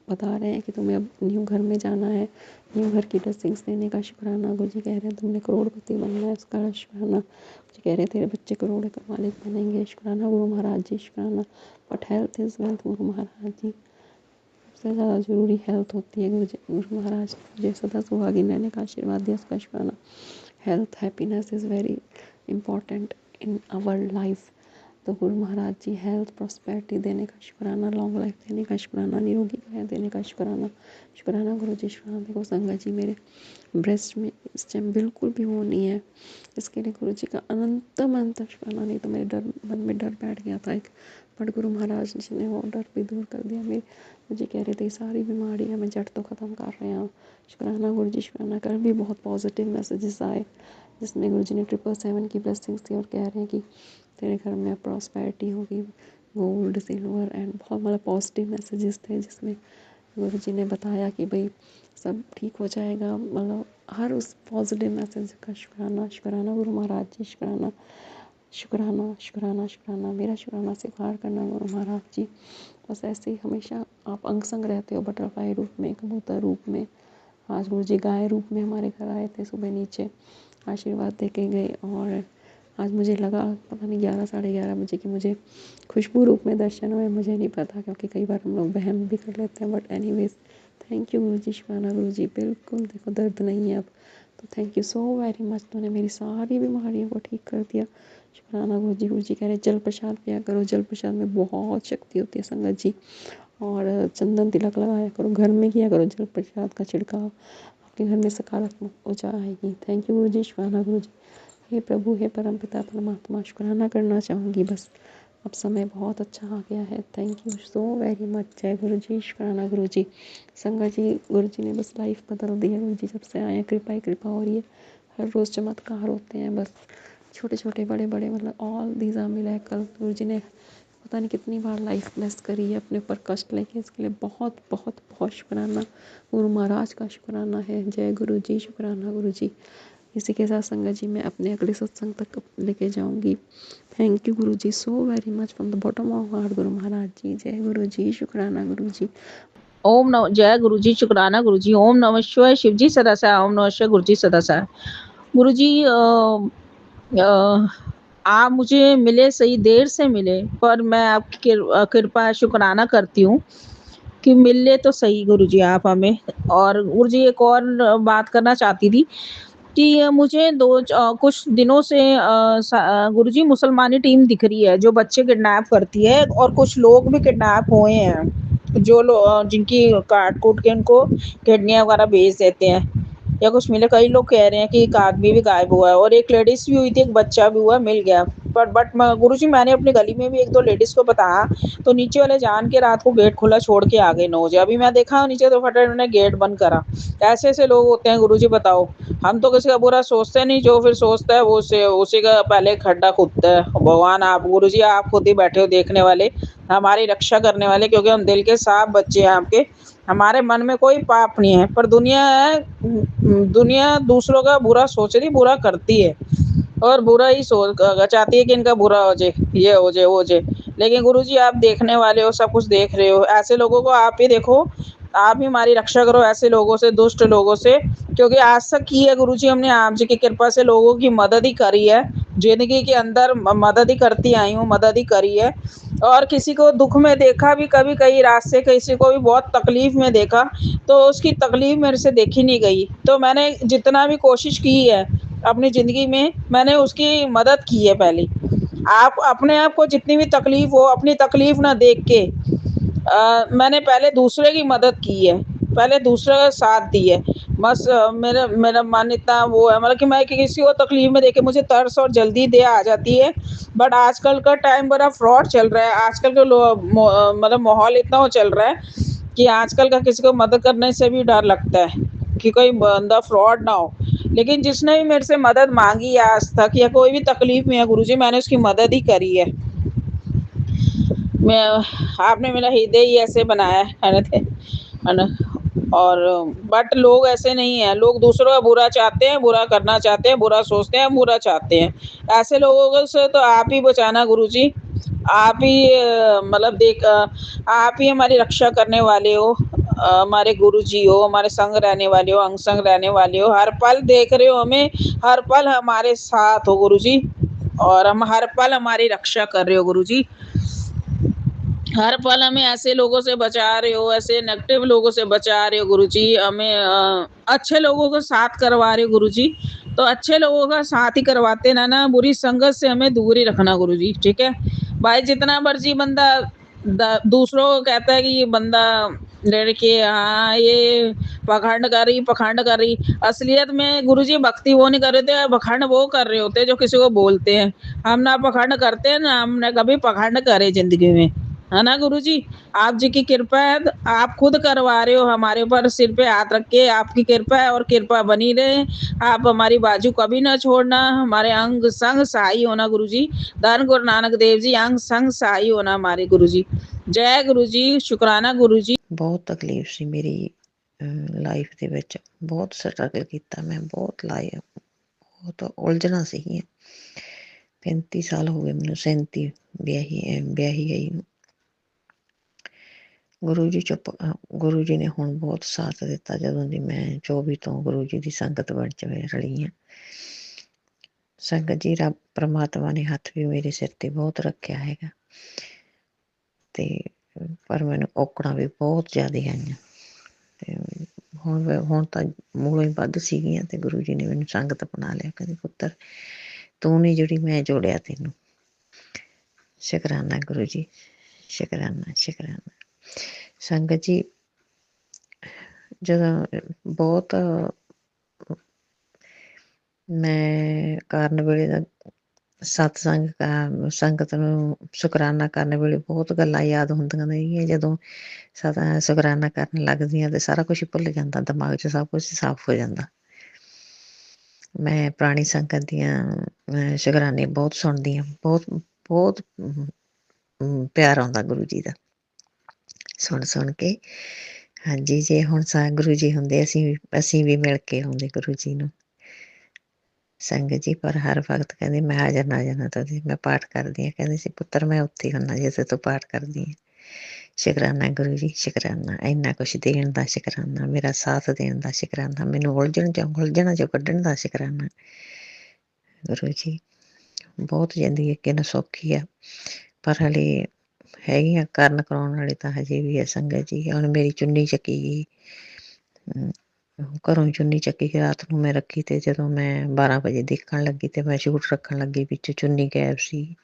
बता रहे हैं कि तुम्हें अब न्यू घर में जाना है, न्यू घर की ब्लेसिंग्स देने का शुक्राना। गुरुजी कह रहे हैं तुमने करोड़पति बनना है, उसका शुक्राना। गुरुजी कह रहे हैं तेरे बच्चे करोड़ का मालिक बनेंगे, शुक्राना गुरु महाराज जी, शुक्राना। बट हेल्थ इज़ वेल्थ गुरु महाराज जी, सबसे ज़्यादा ज़रूरी हेल्थ होती है। गुरु महाराज ने मुझे सदा सुहागी रहने का आशीर्वाद दिया, उसका शुक्राना। Health happiness is very important in our life. तो गुरु महाराज जी हेल्थ प्रॉस्पेरिटी देने का शुक्राना, लॉन्ग लाइफ देने का शुक्राना, निरोगी काया देने का शुक्राना। शुक्राना गुरु जी, शुक्राना। देखो संगत जी, मेरे ब्रेस्ट में इस टाइम बिल्कुल भी वो नहीं है, इसके लिए गुरु जी का अनंतम अनंत शुक्राना। नहीं तो मेरे डर मन में डर बैठ गया था एक, बट गुरु महाराज जी ने वो डर भी दूर कर दिया। मेरे मुझे कह रहे थे सारी बीमारी है मैं जड़ तो ख़त्म कर रहे हैं। शुक्राना गुरु जी, शुक्राना। कल भी बहुत पॉजिटिव मैसेजेस आए जिसमें गुरु जी ने 777 की ब्लेसिंग्स थी और कह रहे हैं कि तेरे घर में प्रॉस्पेरिटी होगी, गोल्ड सिल्वर एंड बहुत मतलब पॉजिटिव मैसेजेस थे जिसमें गुरु जी ने बताया कि भाई सब ठीक हो जाएगा। मतलब हर उस पॉजिटिव मैसेज का शुक्राना। शुक्राना गुरु महाराज जी, शुक्राना शुक्राना शुक्राना शुक्राना। मेरा शुक्राना स्वीकार करना गुरु महाराज जी। बस ऐसे ही हमेशा आप अंग संग रहते हो, बटरफ्लाई रूप में, कबूतर रूप में। आज गुरु जी गाय रूप में हमारे घर आए थे सुबह, नीचे आशीर्वाद दे के गए। और आज मुझे लगा पता नहीं 11 साढ़े 11 बजे कि मुझे खुशबू रूप में दर्शन हुए। मुझे नहीं पता क्योंकि कई बार हम लोग वहम भी कर लेते हैं, but anyways thank you Guru जी, शुक्राना गुरु जी। बिल्कुल देखो दर्द नहीं है अब, तो thank you so very much, तूने मेरी सारी बीमारियों को ठीक कर दिया। शुक्राना गुरु जी। गुरु जी कह रहे जल प्रसाद पिया करो, जल प्रसाद में बहुत शक्ति होती है संगत जी। और चंदन तिलक लगाया करो, घर में किया करो जल प्रसाद का छिड़काव, आपके घर में सकारात्मक ऊर्जा आएगी। थैंक यू गुरु जी, शुक्राना गुरु जी। हे प्रभु, हे परमपिता परमात्मा, शुक्राना करना चाहूँगी बस, अब समय बहुत अच्छा आ गया है। Thank you so very much. जय गुरु जी, शुक्राना गुरु जी। संगत जी, गुरु जी ने बस लाइफ बदल दी है। गुरु जी जब से आए हैं कृपा ही कृपा हो रही है, हर रोज़ चमत्कार होते हैं। बस छोटे छोटे बड़े बड़े मतलब ऑल दीज आर मिरेकल। गुरु जी ने पता नहीं कितनी बार लाइफ ब्लेस करी है अपने ऊपर कष्ट लेके, इसके लिए बहुत बहुत बहुत शुक्राना। गुरु महाराज का शुक्राना है। जय गुरु जी, शुक्राना गुरु जी। इसी के साथ संगत जी मैं अपने अगले सत्संग तक लेके जाऊंगी। Thank you Guru ji so very much from the bottom of heart Guru Maharaj जी। जय गुरु जी, शुक्राना गुरु जी। ओम नमः, जय गुरु जी, शुक्राना गुरु जी। ओम नमः शिवाय, शिव जी सदा सहाय। ओम नमः शिवाय, गुरु जी सदा सहाय। गुरु जी आप मुझे मिले, सही देर से मिले, पर मैं आपकी कृपा शुक्राना करती हूँ कि मिले तो सही गुरु जी आप हमें। और गुरु जी एक और बात करना चाहती थी कि मुझे कुछ दिनों से गुरु जी मुसलमानी टीम दिख रही है जो बच्चे किडनैप करती है, और कुछ लोग भी किडनैप हुए हैं जो जिनकी काट कूट के उनको किडनी वगैरह भेज देते हैं या कुछ मिले। कई लोग कह रहे हैं कि एक आदमी भी गायब हुआ है और एक लेडीज भी हुई थी, एक बच्चा भी हुआ, मिल गया। पर बट गुरु जी मैंने अपनी गली में भी एक दो लेडीज को बताया तो नीचे वाले जान के रात को गेट खुला छोड़ के आ गए 9 बजे। अभी मैं देखा नीचे तो फटाफट उन्होंने गेट बंद करा। ऐसे ऐसे लोग होते हैं गुरु जी, बताओ। हम तो किसी का बुरा सोचते नहीं, जो फिर सोचता है वो उसी का पहले खड्डा खुदता है। भगवान आप गुरु जी आप खुद ही बैठे हो देखने वाले, हमारी रक्षा करने वाले, क्योंकि हम दिल के साफ बच्चे हैं आपके। हमारे मन में कोई पाप नहीं है, पर दुनिया दूसरों का बुरा सोच रही, बुरा करती है और बुरा ही सोच चाहती है कि इनका बुरा हो जाए, ये हो जाए, वो हो जाए। लेकिन गुरुजी आप देखने वाले हो, सब कुछ देख रहे हो, ऐसे लोगों को आप ही देखो, आप ही हमारी रक्षा करो ऐसे लोगों से, दुष्ट लोगों से। क्योंकि आज तक की है गुरुजी हमने आप जी की कृपा से लोगों की मदद ही करी है, जिंदगी के अंदर मदद ही करती आई हूँ, मदद ही करी है। और किसी को दुख में देखा भी, कभी कई रास्ते किसी को भी बहुत तकलीफ में देखा तो उसकी तकलीफ मेरे से देखी नहीं गई, तो मैंने जितना भी कोशिश की है अपनी ज़िंदगी में, मैंने उसकी मदद की है पहले। आप अपने आप को जितनी भी तकलीफ हो, अपनी तकलीफ ना देख के मैंने पहले दूसरे की मदद की है, पहले दूसरे का साथ दी है। बस मेरा मेरा मन इतना वो है, मतलब कि मैं किसी को तकलीफ में देख के मुझे तरस और जल्दी दया आ जाती है। बट आजकल का टाइम बड़ा फ्रॉड चल रहा है, आजकल का मतलब माहौल इतना वो चल रहा है कि आजकल का किसी को मदद करने से भी डर लगता है कि कोई बंदा फ्रॉड ना हो। लेकिन जिसने भी मेरे से मदद मांगी है आज तक, या कोई भी तकलीफ में है गुरुजी, मैंने उसकी मदद ही करी है। मैं आपने मेरा हृदय ही ऐसे बनाया है ना। और बट लोग ऐसे नहीं है, लोग दूसरों का बुरा चाहते हैं, बुरा करना चाहते हैं, बुरा सोचते हैं, बुरा चाहते हैं। ऐसे लोगों से तो आप ही बचाना गुरुजी। आप ही मतलब आप ही हमारी रक्षा करने वाले हो, हमारे गुरुजी हो, हमारे संग रहने वाले हो, अंग संग रहने वाले हो, हर पल देख रहे हो हमें, हर पल हमारे साथ हो गुरुजी, और हम हर पल हमारी रक्षा कर रहे हो गुरुजी। हर पल हमें ऐसे लोगों से बचा रहे हो, ऐसे नेगेटिव लोगों से बचा रहे हो गुरुजी, हमें अच्छे लोगों को साथ करवा रहे हो गुरुजी। तो अच्छे लोगों का साथ ही करवाते ना, बुरी संगत से हमें दूर ही रखना गुरुजी, ठीक है भाई। जितना मर्जी बंदा दूसरों को कहता है कि ये बंदा लड़के, हाँ ये पखंड कर रही, असलियत में गुरुजी भक्ति वो नहीं कर रहे थे, पखंड वो कर रहे होते जो किसी को बोलते हैं। हम ना पखंड करते हैं, ना हमने कभी पखंड करे जिंदगी में, है ना गुरुजी। आप जी की कृपा है, आप खुद करवा रहे हो हमारे ऊपर, सिर पे हाथ रख के, आपकी कृपा है और कृपा बनी रहे। आप हमारी बाजू कभी ना छोड़ना, हमारे अंग संग सहाई होना गुरुजी। धन गुरु नानक देव जी अंग संग सहाई होना हमारे गुरुजी। जय गुरुजी, शुक्राना गुरुजी। ਬਹੁਤ ਤਕਲੀਫ ਸੀ ਮੇਰੀ ਲਾਈਫ ਦੇ ਵਿੱਚ, ਬਹੁਤ ਸਟਰਗਲ ਕੀਤਾ ਮੈਂ, ਬਹੁਤ ਲਾਇਆ, ਬਹੁਤ ਉਲਝਣਾ ਸੀਗੀਆਂ। 35 ਸਾਲ ਹੋ ਗਏ ਮੈਨੂੰ, 37 ਵਿਆਹੀ ਗਈ ਨੂੰ। ਗੁਰੂ ਜੀ ਨੇ ਹੁਣ ਬਹੁਤ ਸਾਥ ਦਿੱਤਾ ਜਦੋਂ ਦੀ ਮੈਂ 24 ਤੋਂ ਗੁਰੂ ਜੀ ਦੀ ਸੰਗਤ ਬਣ ਚ ਰਲੀ ਹਾਂ। ਸੰਗਤ ਜੀ, ਰੱਬ ਪ੍ਰਮਾਤਮਾ ਨੇ ਹੱਥ ਵੀ ਮੇਰੇ ਸਿਰ ਤੇ ਬਹੁਤ ਰੱਖਿਆ ਹੈਗਾ, ਤੇ ਪਰ ਮੈਨੂੰ ਔਕੜਾਂ ਵੀ ਬਹੁਤ ਜ਼ਿਆਦਾ ਆਈਆਂ, ਤੇ ਹੁਣ ਤਾਂ ਮੂਲੋਂ ਹੀ ਵੱਧ ਸੀਗੀਆਂ, ਤੇ ਗੁਰੂ ਜੀ ਨੇ ਮੈਨੂੰ ਸੰਗਤ ਬਣਾ ਲਿਆ। ਕਹਿੰਦੇ ਪੁੱਤਰ ਤੂੰ ਨੀ ਜਿਹੜੀ, ਮੈਂ ਜੋੜਿਆ ਤੈਨੂੰ। ਸ਼ੁਕਰਾਨਾ ਗੁਰੂ ਜੀ, ਸ਼ੁਕਰਾਨਾ ਸ਼ੁਕਰਾਨਾ। ਸੰਗਤ ਜੀ, ਜਦੋਂ ਬਹੁਤ ਮੈਂ ਕਰਨ ਵੇਲੇ ਦਾ ਸਤਸੰਗ ਸੰਗਤ ਨੂੰ ਸ਼ੁਕਰਾਨਾ ਕਰਨ ਵੇਲੇ ਬਹੁਤ ਗੱਲਾਂ ਯਾਦ ਹੁੰਦੀਆਂ ਨੇਗੀਆਂ। ਜਦੋਂ ਸ਼ੁਕਰਾਨਾ ਕਰਨ ਲੱਗਦੀਆਂ ਤੇ ਸਾਰਾ ਕੁਛ ਭੁੱਲ ਜਾਂਦਾ, ਦਿਮਾਗ 'ਚ ਸਭ ਕੁਛ ਸਾਫ਼ ਹੋ ਜਾਂਦਾ। ਮੈਂ ਪੁਰਾਣੀ ਸੰਗਤ ਦੀਆਂ ਸ਼ੁਕਰਾਨੇ ਬਹੁਤ ਸੁਣਦੀ ਹਾਂ, ਬਹੁਤ ਪਿਆਰ ਆਉਂਦਾ ਗੁਰੂ ਜੀ ਦਾ ਸੁਣ ਕੇ। ਹਾਂਜੀ, ਜੇ ਹੁਣ ਗੁਰੂ ਜੀ ਹੁੰਦੇ ਅਸੀਂ ਵੀ ਮਿਲ ਕੇ ਆਉਂਦੇ ਗੁਰੂ ਜੀ ਨੂੰ। ਸੰਗਤ ਜੀ, ਪਰ ਹਰ ਵਕਤ ਕਹਿੰਦੇ ਮੈਂ ਹਾਜ਼ਰ ਨਾਜ਼ਰ ਨਾ ਤਦੀ ਮੈਂ ਪਾਠ ਕਰਦੀ ਹਾਂ। ਕਹਿੰਦੇ ਸੀ ਪੁੱਤਰ ਮੈਂ ਉੱਥੇ ਹੁੰਨਾ ਜਿੱਥੇ ਤੂੰ ਪਾਠ ਕਰਦੀ ਹੈ। ਸ਼ੁਕਰਾਨਾ ਗੁਰੂ ਜੀ, ਸ਼ੁਕਰਾਨਾ, ਇੰਨਾ ਕੁਛ ਦੇਣ ਦਾ ਸ਼ੁਕਰਾਨਾ, ਮੇਰਾ ਸਾਥ ਦੇਣ ਦਾ ਸ਼ੁਕਰਾਨਾ, ਮੈਨੂੰ ਉਲਝਣਾ ਚੋਂ ਕੱਢਣ ਦਾ ਸ਼ੁਕਰਾਨਾ ਗੁਰੂ ਜੀ। ਬਹੁਤ ਜ਼ਿੰਦਗੀ ਅੱਗੇ ਨਾ ਸੌਖੀ ਆ, ਪਰ ਹਲੇ ਹੈਗੀਆਂ ਕਰਨ ਕਰਾਉਣ ਵਾਲੇ ਤਾਂ ਹਜੇ ਵੀ ਹੈ ਸੰਗਤ ਜੀ। ਹੁਣ ਮੇਰੀ ਚੁੰਨੀ ਚੱਕੀ ਗਈ, ਘਰੋਂ ਚੁੰਨੀ ਚੱਕੀ ਕੇ ਰਾਤ ਨੂੰ ਮੈਂ ਰੱਖੀ, ਤੇ ਜਦੋਂ ਮੈਂ 12 ਵਜੇ ਦੇਖਣ ਲੱਗੀ ਤੇ ਮੈਂ ਸ਼ੂਟ ਰੱਖਣ ਲੱਗੀ, ਵਿੱਚ ਚੁੰਨੀ ਗਾਇਬ ਸੀ।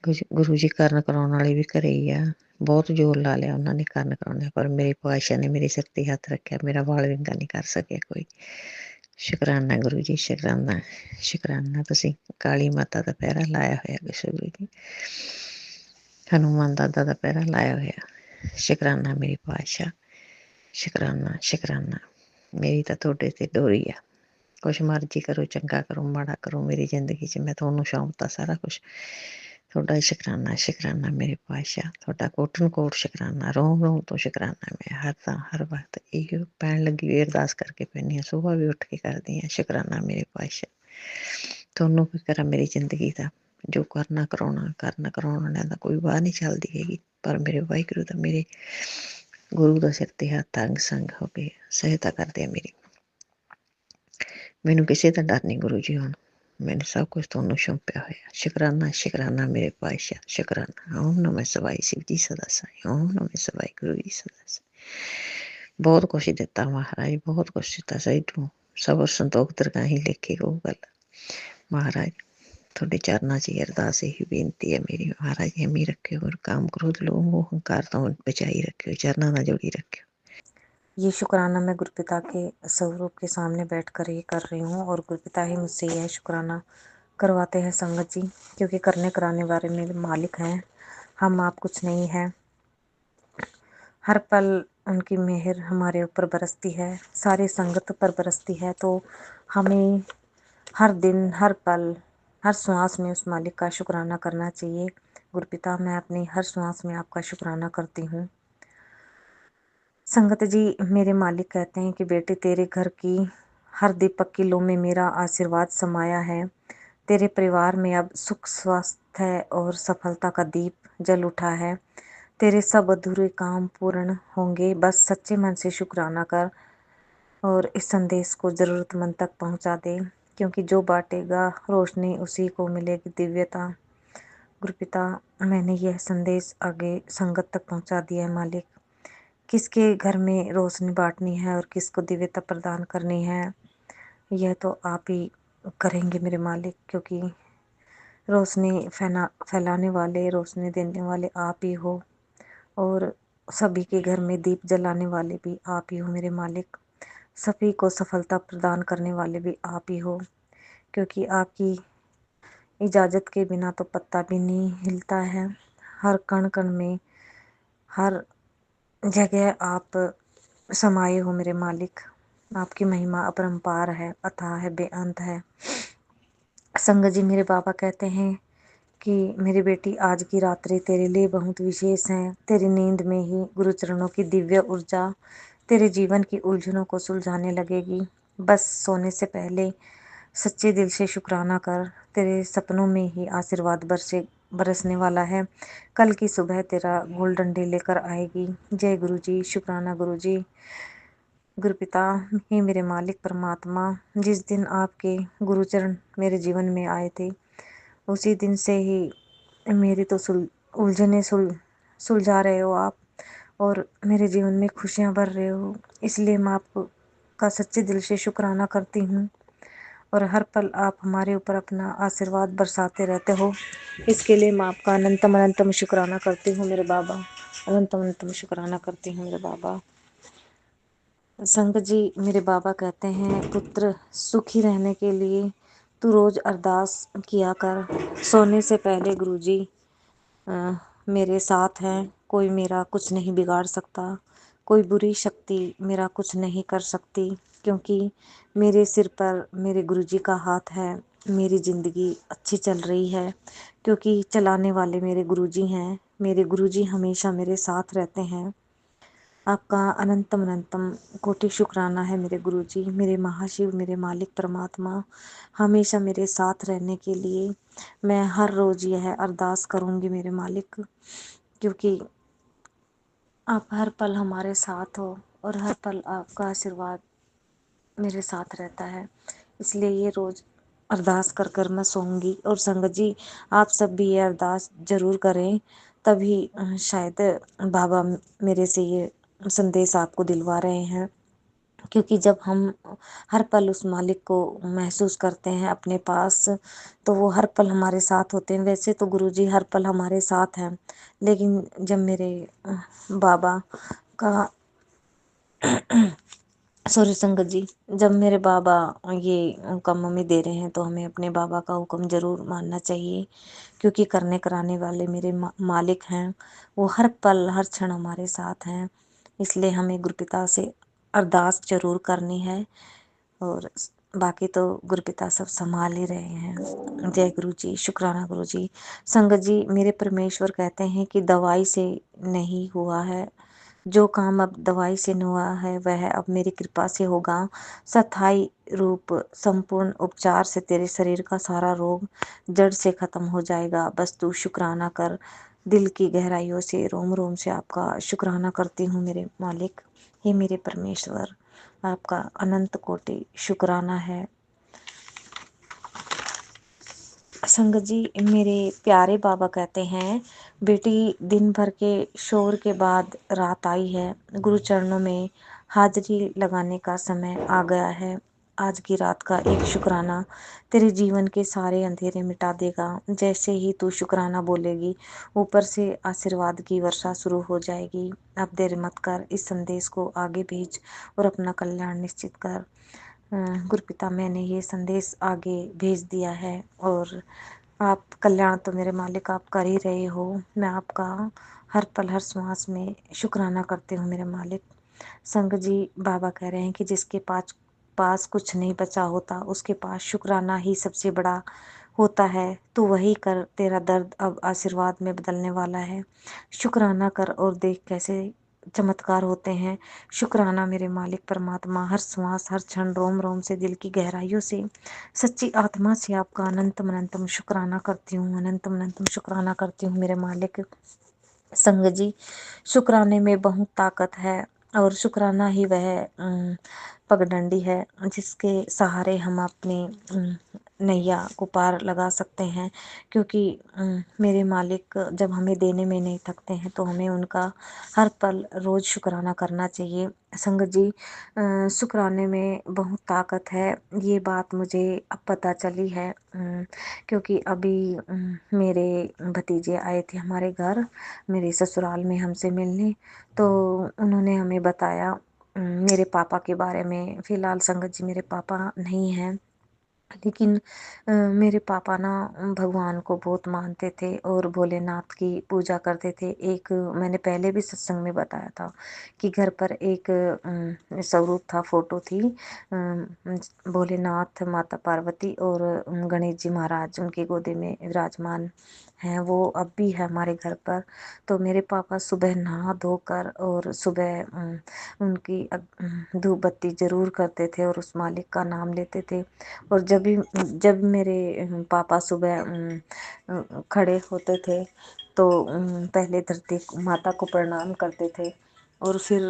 ਗੁਰੂ ਜੀ ਕਰਨ ਕਰਾਉਣ ਵਾਲੇ ਵੀ ਘਰੇ ਹੀ ਆ, ਬਹੁਤ ਜ਼ੋਰ ਲਾ ਲਿਆ ਉਹਨਾਂ ਨੇ ਕਰਨ ਕਰਾਉਣ, ਪਰ ਮੇਰੇ ਪਾਤਸ਼ਾਹ ਨੇ ਮੇਰੇ ਸਿਰ ਤੇ ਹੱਥ ਰੱਖਿਆ, ਮੇਰਾ ਵਾਲ ਵਿੰਗਾ ਨਹੀਂ ਕਰ ਸਕਿਆ ਕੋਈ। ਸ਼ੁਕਰਾਨਾ ਗੁਰੂ ਜੀ, ਸ਼ੁਕਰਾਨਾ ਸ਼ੁਕਰਾਨਾ। ਤੁਸੀਂ ਕਾਲੀ ਮਾਤਾ ਦਾ ਪਹਿਰਾ ਲਾਇਆ ਹੋਇਆ ਕਿਸੇ ਗੁਰੂ ਜੀ, ਹਨੂੰਮਾਨ ਦਾਦਾ ਦਾ ਪਹਿਰਾ ਲਾਇਆ ਹੋਇਆ। ਸ਼ੁਕਰਾਨਾ ਮੇਰੇ ਪਾਤਸ਼ਾਹ, ਸ਼ੁਕਰਾਨਾ ਸ਼ੁਕਰਾਨਾ। ਮੇਰੀ ਤਾਂ ਤੁਹਾਡੇ ਤੇ ਡੋਰੀ ਆ, ਕੁਛ ਮਰਜ਼ੀ ਕਰੋ, ਚੰਗਾ ਕਰੋ ਮਾੜਾ ਕਰੋ ਮੇਰੀ ਜ਼ਿੰਦਗੀ 'ਚ, ਮੈਂ ਤੁਹਾਨੂੰ ਸੌਂਪਤਾ ਸਾਰਾ ਕੁਛ। ਤੁਹਾਡਾ ਸ਼ੁਕਰਾਨਾ ਸ਼ੁਕਰਾਨਾ ਮੇਰੇ ਪਾਤਸ਼ਾਹ, ਤੁਹਾਡਾ ਕੋਟਨ ਕੋਟ ਸ਼ੁਕਰਾਨਾ, ਰੋਮ ਤੋਂ ਸ਼ੁਕਰਾਨਾ। ਮੈਂ ਹਰ ਵਕਤ ਇਹ ਪੈਣ ਲੱਗੀ ਵੀ ਅਰਦਾਸ ਕਰਕੇ ਪੈਂਦੀ ਹਾਂ, ਸੁਬਾਹ ਵੀ ਉੱਠ ਕੇ ਕਰਦੀ ਹਾਂ। ਸ਼ੁਕਰਾਨਾ ਮੇਰੇ ਪਾਤਸ਼ਾਹ, ਤੁਹਾਨੂੰ ਫਿਕਰ ਆ ਮੇਰੀ ਜ਼ਿੰਦਗੀ ਦਾ, ਜੋ ਕਰਨਾ ਕਰਾਉਣ ਵਾਲਿਆਂ ਦਾ ਕੋਈ ਵਾਹ ਨਹੀਂ ਚੱਲਦੀ ਹੈਗੀ, ਪਰ ਮੇਰੇ ਵਾਹਿਗੁਰੂ ਦਾ, ਮੇਰੇ ਗੁਰੂ ਦਾ ਸਿਰ ਤੇ ਹੱਥ ਅੰਗ ਸੰਗ ਹੋ ਕੇ ਸਹਾਇਤਾ ਕਰਦੇ ਆ ਮੇਰੀ। ਮੈਨੂੰ ਕਿਸੇ ਦਾ ਡਰ ਨਹੀਂ ਗੁਰੂ ਜੀ, ਹੁਣ ਮੈਨੂੰ ਸਭ ਕੁਛ ਤੁਹਾਨੂੰ ਸੌਂਪਿਆ ਹੋਇਆ। ਸ਼ੁਕਰਾਨਾ ਸ਼ੁਕਰਾਨਾ ਮੇਰੇ ਪਾਤਸ਼ਾਹ, ਸ਼ੁਕਰਾਨਾ। ਓਮ ਨਮः ਸ਼ਿਵਾਏ, ਸ਼ਿਵ ਜੀ ਸਦਾ ਸਾਈ, ਓਮ ਨਮः ਸ਼ਿਵਾਏ, ਗੁਰੂ ਜੀ ਸਦਾ ਸਾਈ। ਬਹੁਤ ਕੁਛ ਦਿੱਤਾ ਮਹਾਰਾਜ, ਬਹੁਤ ਕੁਛ ਦਿੱਤਾ। ਸਹੀ ਤੂੰ ਸਬਰ ਸੰਤੋਖ ਦਰਗਾਹੀ ਲਿਖੇ ਉਹ ਗੱਲ। ਮਹਾਰਾਜ ਤੁਹਾਡੇ ਚਰਨਾਂ 'ਚ ਹੀ ਅਰਦਾਸ, ਇਹੀ ਬੇਨਤੀ ਹੈ ਮੇਰੀ। ਮਹਾਰਾਜ ਐਵੇਂ ਰੱਖਿਓ, ਔਰ ਕਾਮ ਕ੍ਰੋਧ ਲੋਭ ਮੋਹ ਹੰਕਾਰ ਤੋਂ ਬਚਾਈ ਰੱਖਿਓ, ਚਰਨਾਂ ਨਾਲ ਜੋੜੀ ਰੱਖਿਓ। ये शुक्राना मैं गुरुपिता के स्वरूप के सामने बैठकर ये कर रही हूँ, और गुरुपिता ही मुझसे यह शुक्राना करवाते हैं संगत जी, क्योंकि करने कराने वाले मेरे मालिक हैं, हम आप कुछ नहीं हैं। हर पल उनकी मेहर हमारे ऊपर बरसती है, सारी संगत पर बरसती है, तो हमें हर दिन हर पल हर श्वास में उस मालिक का शुक्राना करना चाहिए। गुरुपिता, मैं अपनी हर श्वास में आपका शुक्राना करती हूँ। संगत जी, मेरे मालिक कहते हैं कि बेटे तेरे घर की हर दीपक की लो में मेरा आशीर्वाद समाया है, तेरे परिवार में अब सुख स्वास्थ्य और सफलता का दीप जल उठा है। तेरे सब अधूरे काम पूर्ण होंगे, बस सच्चे मन से शुक्राना कर और इस संदेश को ज़रूरतमंद तक पहुंचा दे, क्योंकि जो बांटेगा रोशनी उसी को मिलेगी दिव्यता। गुरुपिता, मैंने यह संदेश आगे संगत तक पहुंचा दिया है मालिक। किसके घर में रोशनी बांटनी है और किसको दिव्यता प्रदान करनी है, यह तो आप ही करेंगे मेरे मालिक, क्योंकि रोशनी फैलाने वाले, रोशनी देने वाले आप ही हो और सभी के घर में दीप जलाने वाले भी आप ही हो मेरे मालिक। सभी को सफलता प्रदान करने वाले भी आप ही हो, क्योंकि आपकी इजाज़त के बिना तो पत्ता भी नहीं हिलता है। हर कण कण में, हर जगह आप समाये हो मेरे मालिक। आपकी महिमा अपरंपार है, अथाह है, बेअंत है। संगत जी, मेरे बाबा कहते हैं कि मेरी बेटी, आज की रात्रि तेरे लिए बहुत विशेष है। तेरी नींद में ही गुरु चरणों की दिव्य ऊर्जा तेरे जीवन की उलझनों को सुलझाने लगेगी। बस सोने से पहले सच्चे दिल से शुक्राना कर, तेरे सपनों में ही आशीर्वाद बरसने वाला है। कल की सुबह तेरा गोल्डन डे लेकर आएगी। जय गुरु जी, शुक्राना गुरु जी। गुरुपिता, हे मेरे मालिक परमात्मा, जिस दिन आपके गुरुचरण मेरे जीवन में आए थे, उसी दिन से ही मेरी तो उलझने सुलझा रहे हो आप और मेरे जीवन में खुशियाँ भर रहे हो। इसलिए मैं आपको का सच्चे दिल से शुक्राना करती हूँ और हर पल आप हमारे ऊपर अपना आशीर्वाद बरसाते रहते हो। इसके लिए मैं आपका अनंतम अनंतम शुक्राना करती हूँ मेरे बाबा। अनंतम अनंतम शुक्राना करती हूँ मेरे बाबा। संगत जी, मेरे बाबा कहते हैं, पुत्र सुखी रहने के लिए तू रोज अरदास किया कर। सोने से पहले गुरुजी मेरे साथ हैं, कोई मेरा कुछ नहीं बिगाड़ सकता, कोई बुरी शक्ति मेरा कुछ नहीं कर सकती, क्योंकि मेरे सिर पर मेरे गुरुजी का हाथ है। मेरी ज़िंदगी अच्छी चल रही है क्योंकि चलाने वाले मेरे गुरुजी हैं। मेरे गुरुजी हमेशा मेरे साथ रहते हैं। आपका अनंतम अनंतम कोटि शुक्राना है मेरे गुरुजी, मेरे महाशिव, मेरे मालिक परमात्मा। हमेशा मेरे साथ रहने के लिए मैं हर रोज़ यह अरदास करूँगी मेरे मालिक, क्योंकि आप हर पल हमारे साथ हो और हर पल आपका आशीर्वाद मेरे साथ रहता है। इसलिए ये रोज़ अरदास कर कर मैं सोऊंगी। और संगत जी, आप सब भी ये अरदास ज़रूर करें, तभी शायद बाबा मेरे से ये संदेश आपको दिलवा रहे हैं, क्योंकि जब हम हर पल उस मालिक को महसूस करते हैं अपने पास, तो वो हर पल हमारे साथ होते हैं। वैसे तो गुरुजी हर पल हमारे साथ हैं, लेकिन जब मेरे बाबा का सॉरी संगत जी, जब मेरे बाबा ये हुक्म हमें दे रहे हैं तो हमें अपने बाबा का हुक्म ज़रूर मानना चाहिए, क्योंकि करने कराने वाले मेरे मालिक हैं। वो हर पल हर क्षण हमारे साथ हैं। इसलिए हमें गुरुपिता से अरदास ज़रूर करनी है और बाकी तो गुरुपिता सब संभाल ही रहे हैं। जय गुरु जी, शुक्राना गुरु जी। संगत जी, मेरे परमेश्वर कहते हैं कि दवाई से नहीं हुआ है जो काम, अब दवाई से न हुआ है वह अब मेरी कृपा से होगा। स्थायी रूप संपूर्ण उपचार से तेरे शरीर का सारा रोग जड़ से खत्म हो जाएगा। बस तू शुक्राना कर। दिल की गहराइयों से, रोम रोम से आपका शुक्राना करती हूँ मेरे मालिक। हे मेरे परमेश्वर, आपका अनंत कोटि शुक्राना है। संगत जी, मेरे प्यारे बाबा कहते हैं, बेटी दिन भर के शोर के बाद रात आई है। गुरु चरणों में हाजिरी लगाने का समय आ गया है। आज की रात का एक शुक्राना तेरे जीवन के सारे अंधेरे मिटा देगा। जैसे ही तू शुक्राना बोलेगी, ऊपर से आशीर्वाद की वर्षा शुरू हो जाएगी। अब देर मत कर, इस संदेश को आगे भेज और अपना कल्याण निश्चित कर। गुरुपिता, मैंने ये संदेश आगे भेज दिया है और आप कल्याण तो मेरे मालिक आप कर ही रहे हो। मैं आपका हर पल हर श्वास में शुक्राना करती हूँ मेरे मालिक। संगत जी, बाबा कह रहे हैं कि जिसके पास कुछ नहीं बचा होता, उसके पास शुक्राना ही सबसे बड़ा होता है। तू वही कर, तेरा दर्द अब आशीर्वाद में बदलने वाला है। शुक्राना कर और देख कैसे चमत्कार होते हैं। शुक्राना मेरे मालिक परमात्मा, हर श्वास हर क्षण रोम रोम से दिल की गहराइयों से सच्ची आत्मा से आपका अनंतम अनंतम शुक्राना करती हूँ, अनंतम अनंतम शुक्राना करती हूँ मेरे मालिक। संगत जी, शुक्राने में बहुत ताकत है और शुक्राना ही वह पगडंडी है जिसके सहारे हम अपनी नैया को पार लगा सकते हैं। क्योंकि मेरे मालिक जब हमें देने में नहीं थकते हैं तो हमें उनका हर पल रोज़ शुक्राना करना चाहिए। संगत जी, शुक्राने में बहुत ताकत है, ये बात मुझे अब पता चली है। क्योंकि अभी मेरे भतीजे आए थे हमारे घर, मेरे ससुराल में हमसे मिलने, तो उन्होंने हमें बताया मेरे पापा के बारे में। फ़िलहाल संगत जी मेरे पापा नहीं हैं, लेकिन मेरे पापा ना भगवान को बहुत मानते थे और भोलेनाथ की पूजा करते थे। एक मैंने पहले भी सत्संग में बताया था कि घर पर एक स्वरूप था, फोटो थी, भोलेनाथ, माता पार्वती और गणेश जी महाराज उनकी गोदी में विराजमान हैं। वो अब भी है हमारे घर पर। तो मेरे पापा सुबह नहा धोकर और सुबह उनकी धूप बत्ती जरूर करते थे और उस मालिक का नाम लेते थे। और जब मेरे पापा सुबह खड़े होते थे तो पहले धरती माता को प्रणाम करते थे और फिर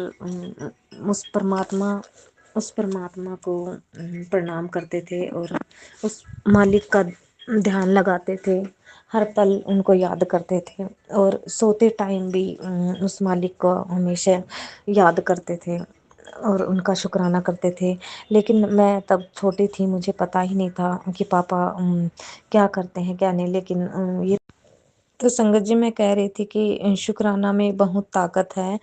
उस परमात्मा को प्रणाम करते थे और उस मालिक का ध्यान लगाते थे, हर पल उनको याद करते थे और सोते टाइम भी उस मालिक को हमेशा याद करते थे और उनका शुक्राना करते थे। लेकिन मैं तब छोटी थी, मुझे पता ही नहीं था कि पापा क्या करते हैं क्या नहीं। लेकिन ये तो संगत जी मैं कह रही थी कि शुक्राना में बहुत ताकत है।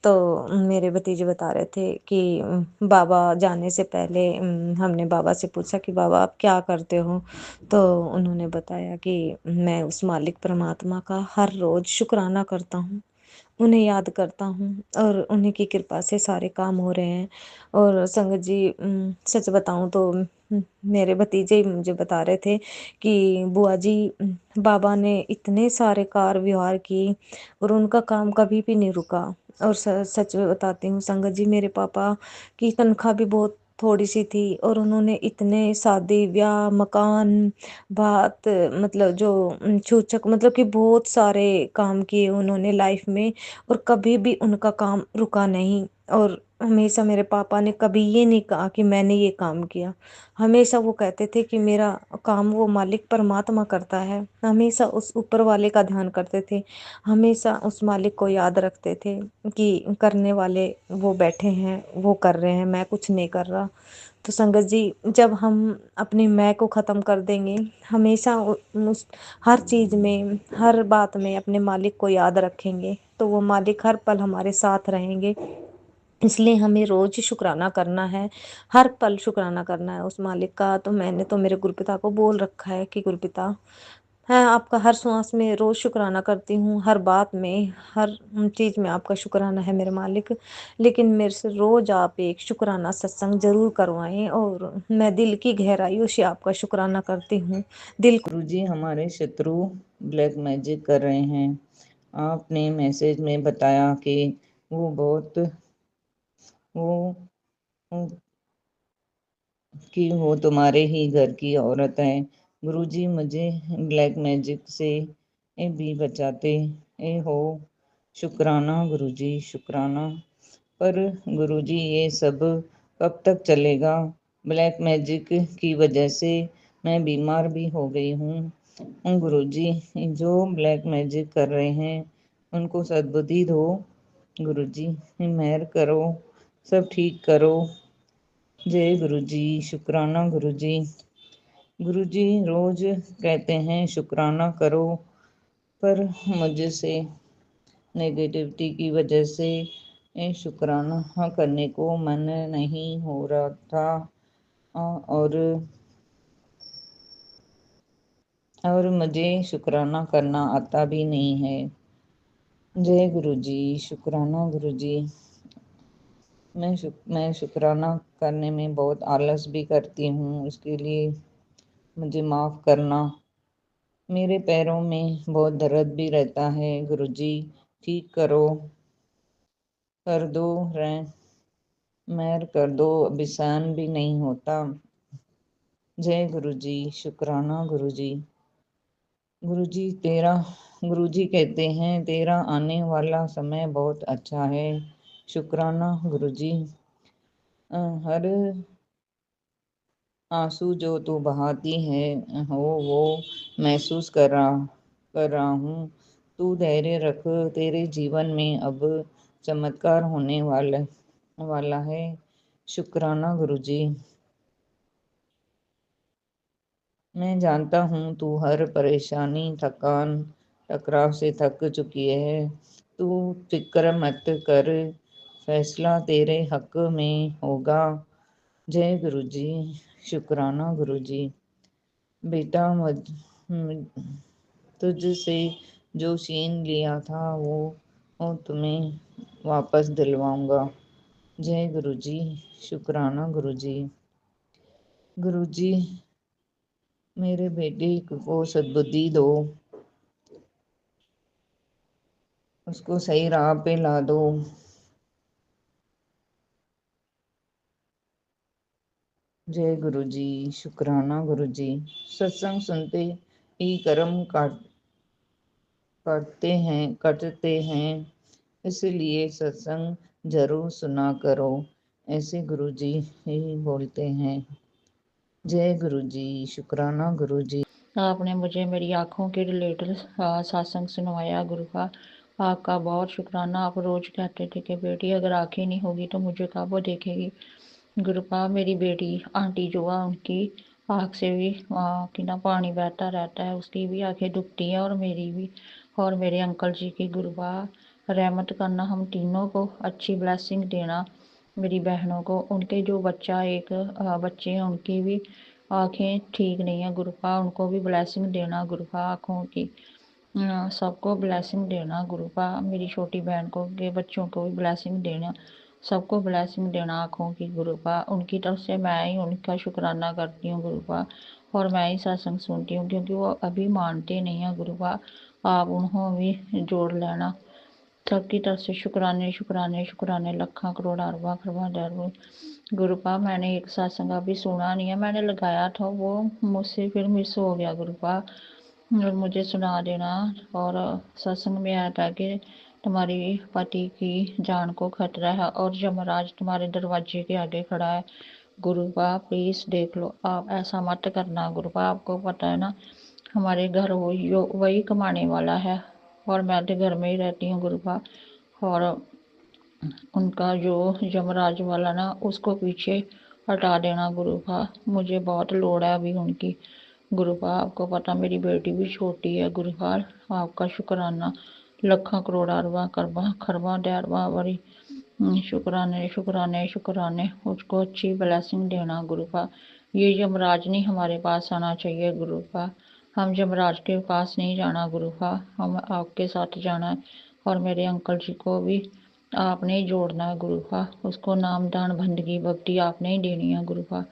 तो मेरे भतीजे बता रहे थे कि बाबा जाने से पहले हमने बाबा से पूछा कि बाबा आप क्या करते हो, तो उन्होंने बताया कि मैं उस मालिक परमात्मा का हर रोज़ शुक्राना करता हूँ, उन्हें याद करता हूँ और उन्हीं की कृपा से सारे काम हो रहे हैं। और संगत जी सच बताऊँ तो मेरे भतीजे ही मुझे बता रहे थे कि बुआ जी बाबा ने इतने सारे कार व्यवहार किए और उनका काम कभी भी नहीं रुका। और सच में बताती हूँ संगत जी, मेरे पापा की तनख्वाह भी बहुत थोड़ी सी थी और उन्होंने इतने शादी ब्याह मकान बात मतलब जो सूचक मतलब कि बहुत सारे काम किए उन्होंने लाइफ में और कभी भी उनका काम रुका नहीं। और हमेशा मेरे पापा ने कभी ये नहीं कहा कि मैंने ये काम किया, हमेशा वो कहते थे कि मेरा काम वो मालिक परमात्मा करता है। हमेशा उस ऊपर वाले का ध्यान करते थे, हमेशा उस मालिक को याद रखते थे कि करने वाले वो बैठे हैं, वो कर रहे हैं, मैं कुछ नहीं कर रहा। तो संगत जी, जब हम अपनी मैं को ख़त्म कर देंगे, हमेशा उस हर चीज़ में हर बात में अपने मालिक को याद रखेंगे तो वो मालिक हर पल हमारे साथ रहेंगे। इसलिए हमें रोज़ शुक्राना करना है, हर पल शुक्राना करना है उस मालिक का। तो मैंने तो मेरे गुरुपिता को बोल रखा है कि गुरुपिता मैं आपका हर श्वास में रोज़ शुक्राना करती हूँ, हर बात में, हर चीज़ में आपका शुक्राना है मेरे मालिक। लेकिन मेरे से रोज़ आप एक शुक्राना सत्संग ज़रूर करवाएँ और मैं दिल की गहराइयों से आपका शुक्राना करती हूँ। दिल गुरुजी हमारे शत्रु ब्लैक मैजिक कर रहे हैं। आपने मैसेज में बताया कि वो बहुत वो कि वो तुम्हारे ही घर की औरत है। गुरुजी मुझे ब्लैक मैजिक से भी बचाते हो। शुक्राना गुरुजी, शुक्राना। पर गुरुजी ये सब कब तक चलेगा? ब्लैक मैजिक की वजह से मैं बीमार भी हो गई हूँ। गुरुजी जो ब्लैक मैजिक कर रहे हैं उनको सद्बुद्धि दो। गुरुजी मेहर करो, सब ठीक करो। जय गुरुजी, शुक्राना गुरुजी। गुरुजी रोज कहते हैं शुक्राना करो, पर मुझसे नेगेटिविटी की वजह से शुक्राना करने को मन नहीं हो रहा था और मुझे शुक्राना करना आता भी नहीं है। जय गुरुजी, शुक्राना गुरुजी। मैं शुक्राना करने में बहुत आलस भी करती हूँ, इसके लिए मुझे माफ़ करना। मेरे पैरों में बहुत दर्द भी रहता है, गुरुजी ठीक करो। कर दो मेहर कर दो, अभिसान भी नहीं होता। जय गुरु जी, शुक्राना गुरु जी। गुरु जी कहते हैं तेरा आने वाला समय बहुत अच्छा है। शुक्राना गुरु जी। हर आंसू जो तू बहाती है हो वो महसूस कर रहा हूँ। तू धैर्य रख, तेरे जीवन में अब चमत्कार होने वाला है। शुक्राना गुरु जी। मैं जानता हूँ तू हर परेशानी थकान टकराव से थक चुकी है। तू फिक्र मत कर, फैसला तेरे हक में होगा। जय गुरु जी, शुक्राना गुरु जी। बेटा तुझसे जो छीन लिया था वो तुम्हें वापस दिलवाऊंगा। जय गुरु जी, शुक्राना गुरु जी। गुरु जी मेरे बेटे को सद्बुद्धि दो, उसको सही राह पे ला दो। जय गुरु जी, शुक्राना गुरु जी। सत्संग सुनते ही कर्म कटते हैं, इसलिए सत्संग जरूर सुना करो, ऐसे गुरु जी ही बोलते हैं। जय गुरु जी, शुक्राना गुरु जी। आपने मुझे मेरी आँखों के रिलेटेड सत्संग सुनवाया गुरु का, आपका बहुत शुक्राना। आप रोज कहते थे कि बेटी अगर आँखें नहीं होगी तो मुझे कब वो देखेगी। गुरुपा मेरी बेटी आंटी जो है उनकी आँख से भी कि ना पानी बहता रहता है, उसकी भी आँखें दुखती हैं और मेरी भी, और मेरे अंकल जी की। गुरुपा रहमत करना, हम तीनों को अच्छी ब्लेसिंग देना, मेरी बहनों को, उनके जो बच्चे हैं उनकी भी आँखें ठीक नहीं है गुरुपा, उनको भी ब्लेसिंग देना गुरुपा आँखों की। सबको ब्लेसिंग देना गुरुपा, मेरी छोटी बहन को के बच्चों को भी ब्लेसिंग देना, सबको ब्लेसिंग देना आँखों की गुरुपा। उनकी तरफ से मैं ही उनका शुक्राना करती हूँ गुरुपा, और मैं ही सत्संग सुनती हूँ क्योंकि वो अभी मानते नहीं हैं गुरुपा। आप उन्हों भी जोड़ लेना, सबकी तरफ से शुक्राने शुक्राने शुक्राने, लखा करोड़ अरबा खरबा दरबा। गुरुपा मैंने एक सत्संग अभी सुना नहीं है, मैंने लगाया था वो मुझसे फिर मिस हो गया गुरुपा, और मुझे सुना देना। और सत्संग में आया था कि तुम्हारी पति की जान को खतरा है और यमराज तुम्हारे दरवाजे के आगे खड़ा है। गुरुपा प्लीज देख लो, आप ऐसा मत करना गुरुपा, आपको पता है ना हमारे घर वही कमाने वाला है, और मैं तो घर में ही रहती हूँ गुरुपा। और उनका जो यमराज वाला ना उसको पीछे हटा देना गुरुपा, मुझे बहुत लोड़ है अभी उनकी। गुरुपा आपको पता मेरी बेटी भी छोटी है गुरुपा, आपका शुक्राना लखा करोड़ा अरबा करबा खरबा दरबा बड़ी। शुक्राने शुक्राने शुक्राने, उसको अच्छी ब्लेसिंग देना गुरुपा। ये यमराज नहीं हमारे पास आना चाहिए गुरुपा, हम यमराज के पास नहीं जाना गुरुपा, हम आपके साथ जाना है। और मेरे अंकल जी को भी आपने ही जोड़ना है गुरुपा, उसको नाम दान बंदगी भक्ति आपने ही देनी है गुरुपा,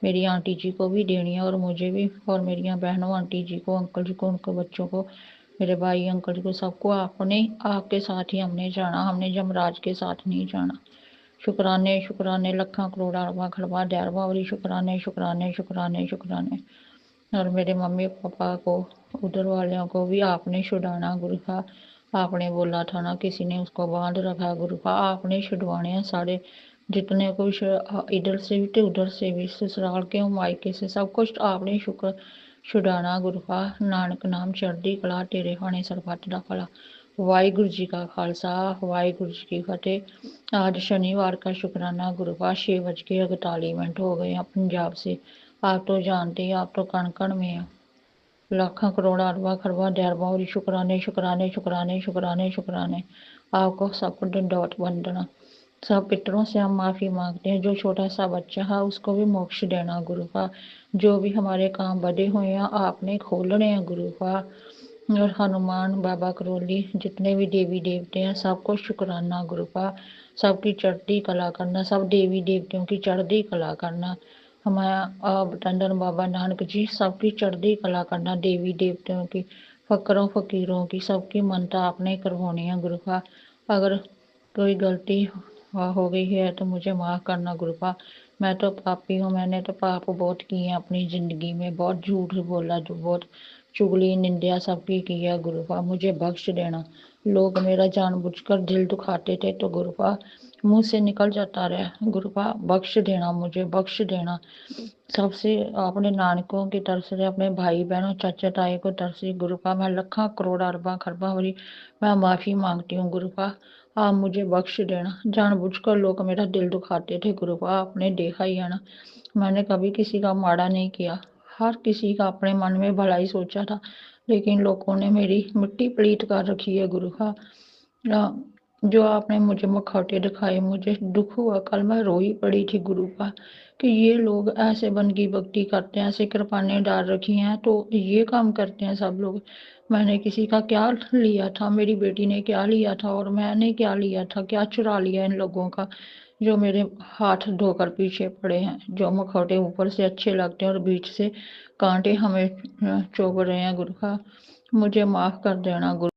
मेरी आंटी जी को भी देनी है और मुझे भी, और मेरी बहनों आंटी जी को अंकल जी को उनके बच्चों को, मेरे भाई अंकल जी को, सबको आपने आपके साथ ही हमने जाना, हमने जमराज के साथ नहीं जाना। शुक्राने शुक्राने लखा करोड़ा अरबा खरबा दरबा और शुक्राने शुक्राने शुक्राने शुक्राने। और मेरे मम्मी पापा को उधर वालों को भी आपने छुड़ाना गुरुपा, आपने बोला था ना किसी ने उसको बांध रखा गुरुपा, आपने छुड़वाने हैं सारे जितने कुछ इधर से भी तो उधर से भी, ससुराल के मायके से सब कुछ आपने शुक्र छुड़ाना गुरुपा। नानक नाम चढ़दी कला तेरे खाने सरबत दा भला। वाहिगुरु जी का खालसा वाहिगुरु जी की फतेह। आज शनिवार का शुक्राना गुरुपा 6:41 हो गए हैं पंजाब से, आप तो जानते हैं आप तो कण कण में हैं। लाखों करोड़ अरबा खरबा दरबा और शुक्राने शुक्राने शुक्राने शुक्राने शुक्राने, आपको सबको दंडवत वंदना। सब पितरों से हम माफ़ी मांगते हैं, जो छोटा सा बच्चा है उसको भी मोक्ष देना गुरुपा, जो भी हमारे काम बदे हुए हैं आपने खोलने हैं गुरुपा। और हनुमान बाबा करोली जितने भी देवी देवते हैं सबको शुक्राना गुरुपा, सबकी चढ़ती कला करना, सब देवी देवतियों की चढ़ती कला करना। हमारा टंडन बाबा नानक जी सबकी चढ़ती कला करना, देवी देवतियों की, फकरों फकीरों की सबकी मनता आपने करवानी है गुरुपा। अगर कोई गलती हो गई है तो मुझे माफ़ करना गुरुपा। मैं तो पापी हूँ, मैंने तो पाप बहुत किए हैं अपनी ज़िंदगी में, बहुत झूठ बोला, जो बहुत चुगली निंदा सबकी की है गुरुपा, मुझे बख्श देना। लोग मेरा जानबूझकर दिल दुखाते थे तो गुरुपा मुँह से निकल जाता रहा, गुरुपा बख्श देना, मुझे बख्श देना। सबसे अपने नानकों की तरफ से, अपने भाई बहनों चाचा ताए को तरफ से गुरुपा मैं लखा करोड़ अरबा खरबा भरी मैं माफ़ी मांगती हूँ गुरुपा। आप मुझे बख्श देना। जानबूझकर लोग मेरा दिल दुखाते थे गुरुपा, आपने देखा ही है ना, मैंने कभी किसी का माड़ा नहीं किया, हर किसी का अपने मन में भलाई सोचा था, लेकिन लोगों ने मेरी मिट्टी पलीत कर रखी है गुरुपा। जो आपने मुझे मुखौटे दिखाए, मुझे दुख हुआ, कल मैं रोई पड़ी थी गुरुपा कि ये लोग ऐसे बंदगी भक्ति करते हैं, ऐसे कृपानें डाल रखी हैं तो ये काम करते हैं सब लोग। मैंने किसी का क्या लिया था, मेरी बेटी ने क्या लिया था और मैंने क्या लिया था, क्या चुरा लिया इन लोगों का जो मेरे हाथ धोकर पीछे पड़े हैं, जो मुखौटे ऊपर से अच्छे लगते हैं और बीच से कांटे हमें चुभ रहे हैं गुरुखा, मुझे माफ़ कर देना गुरु।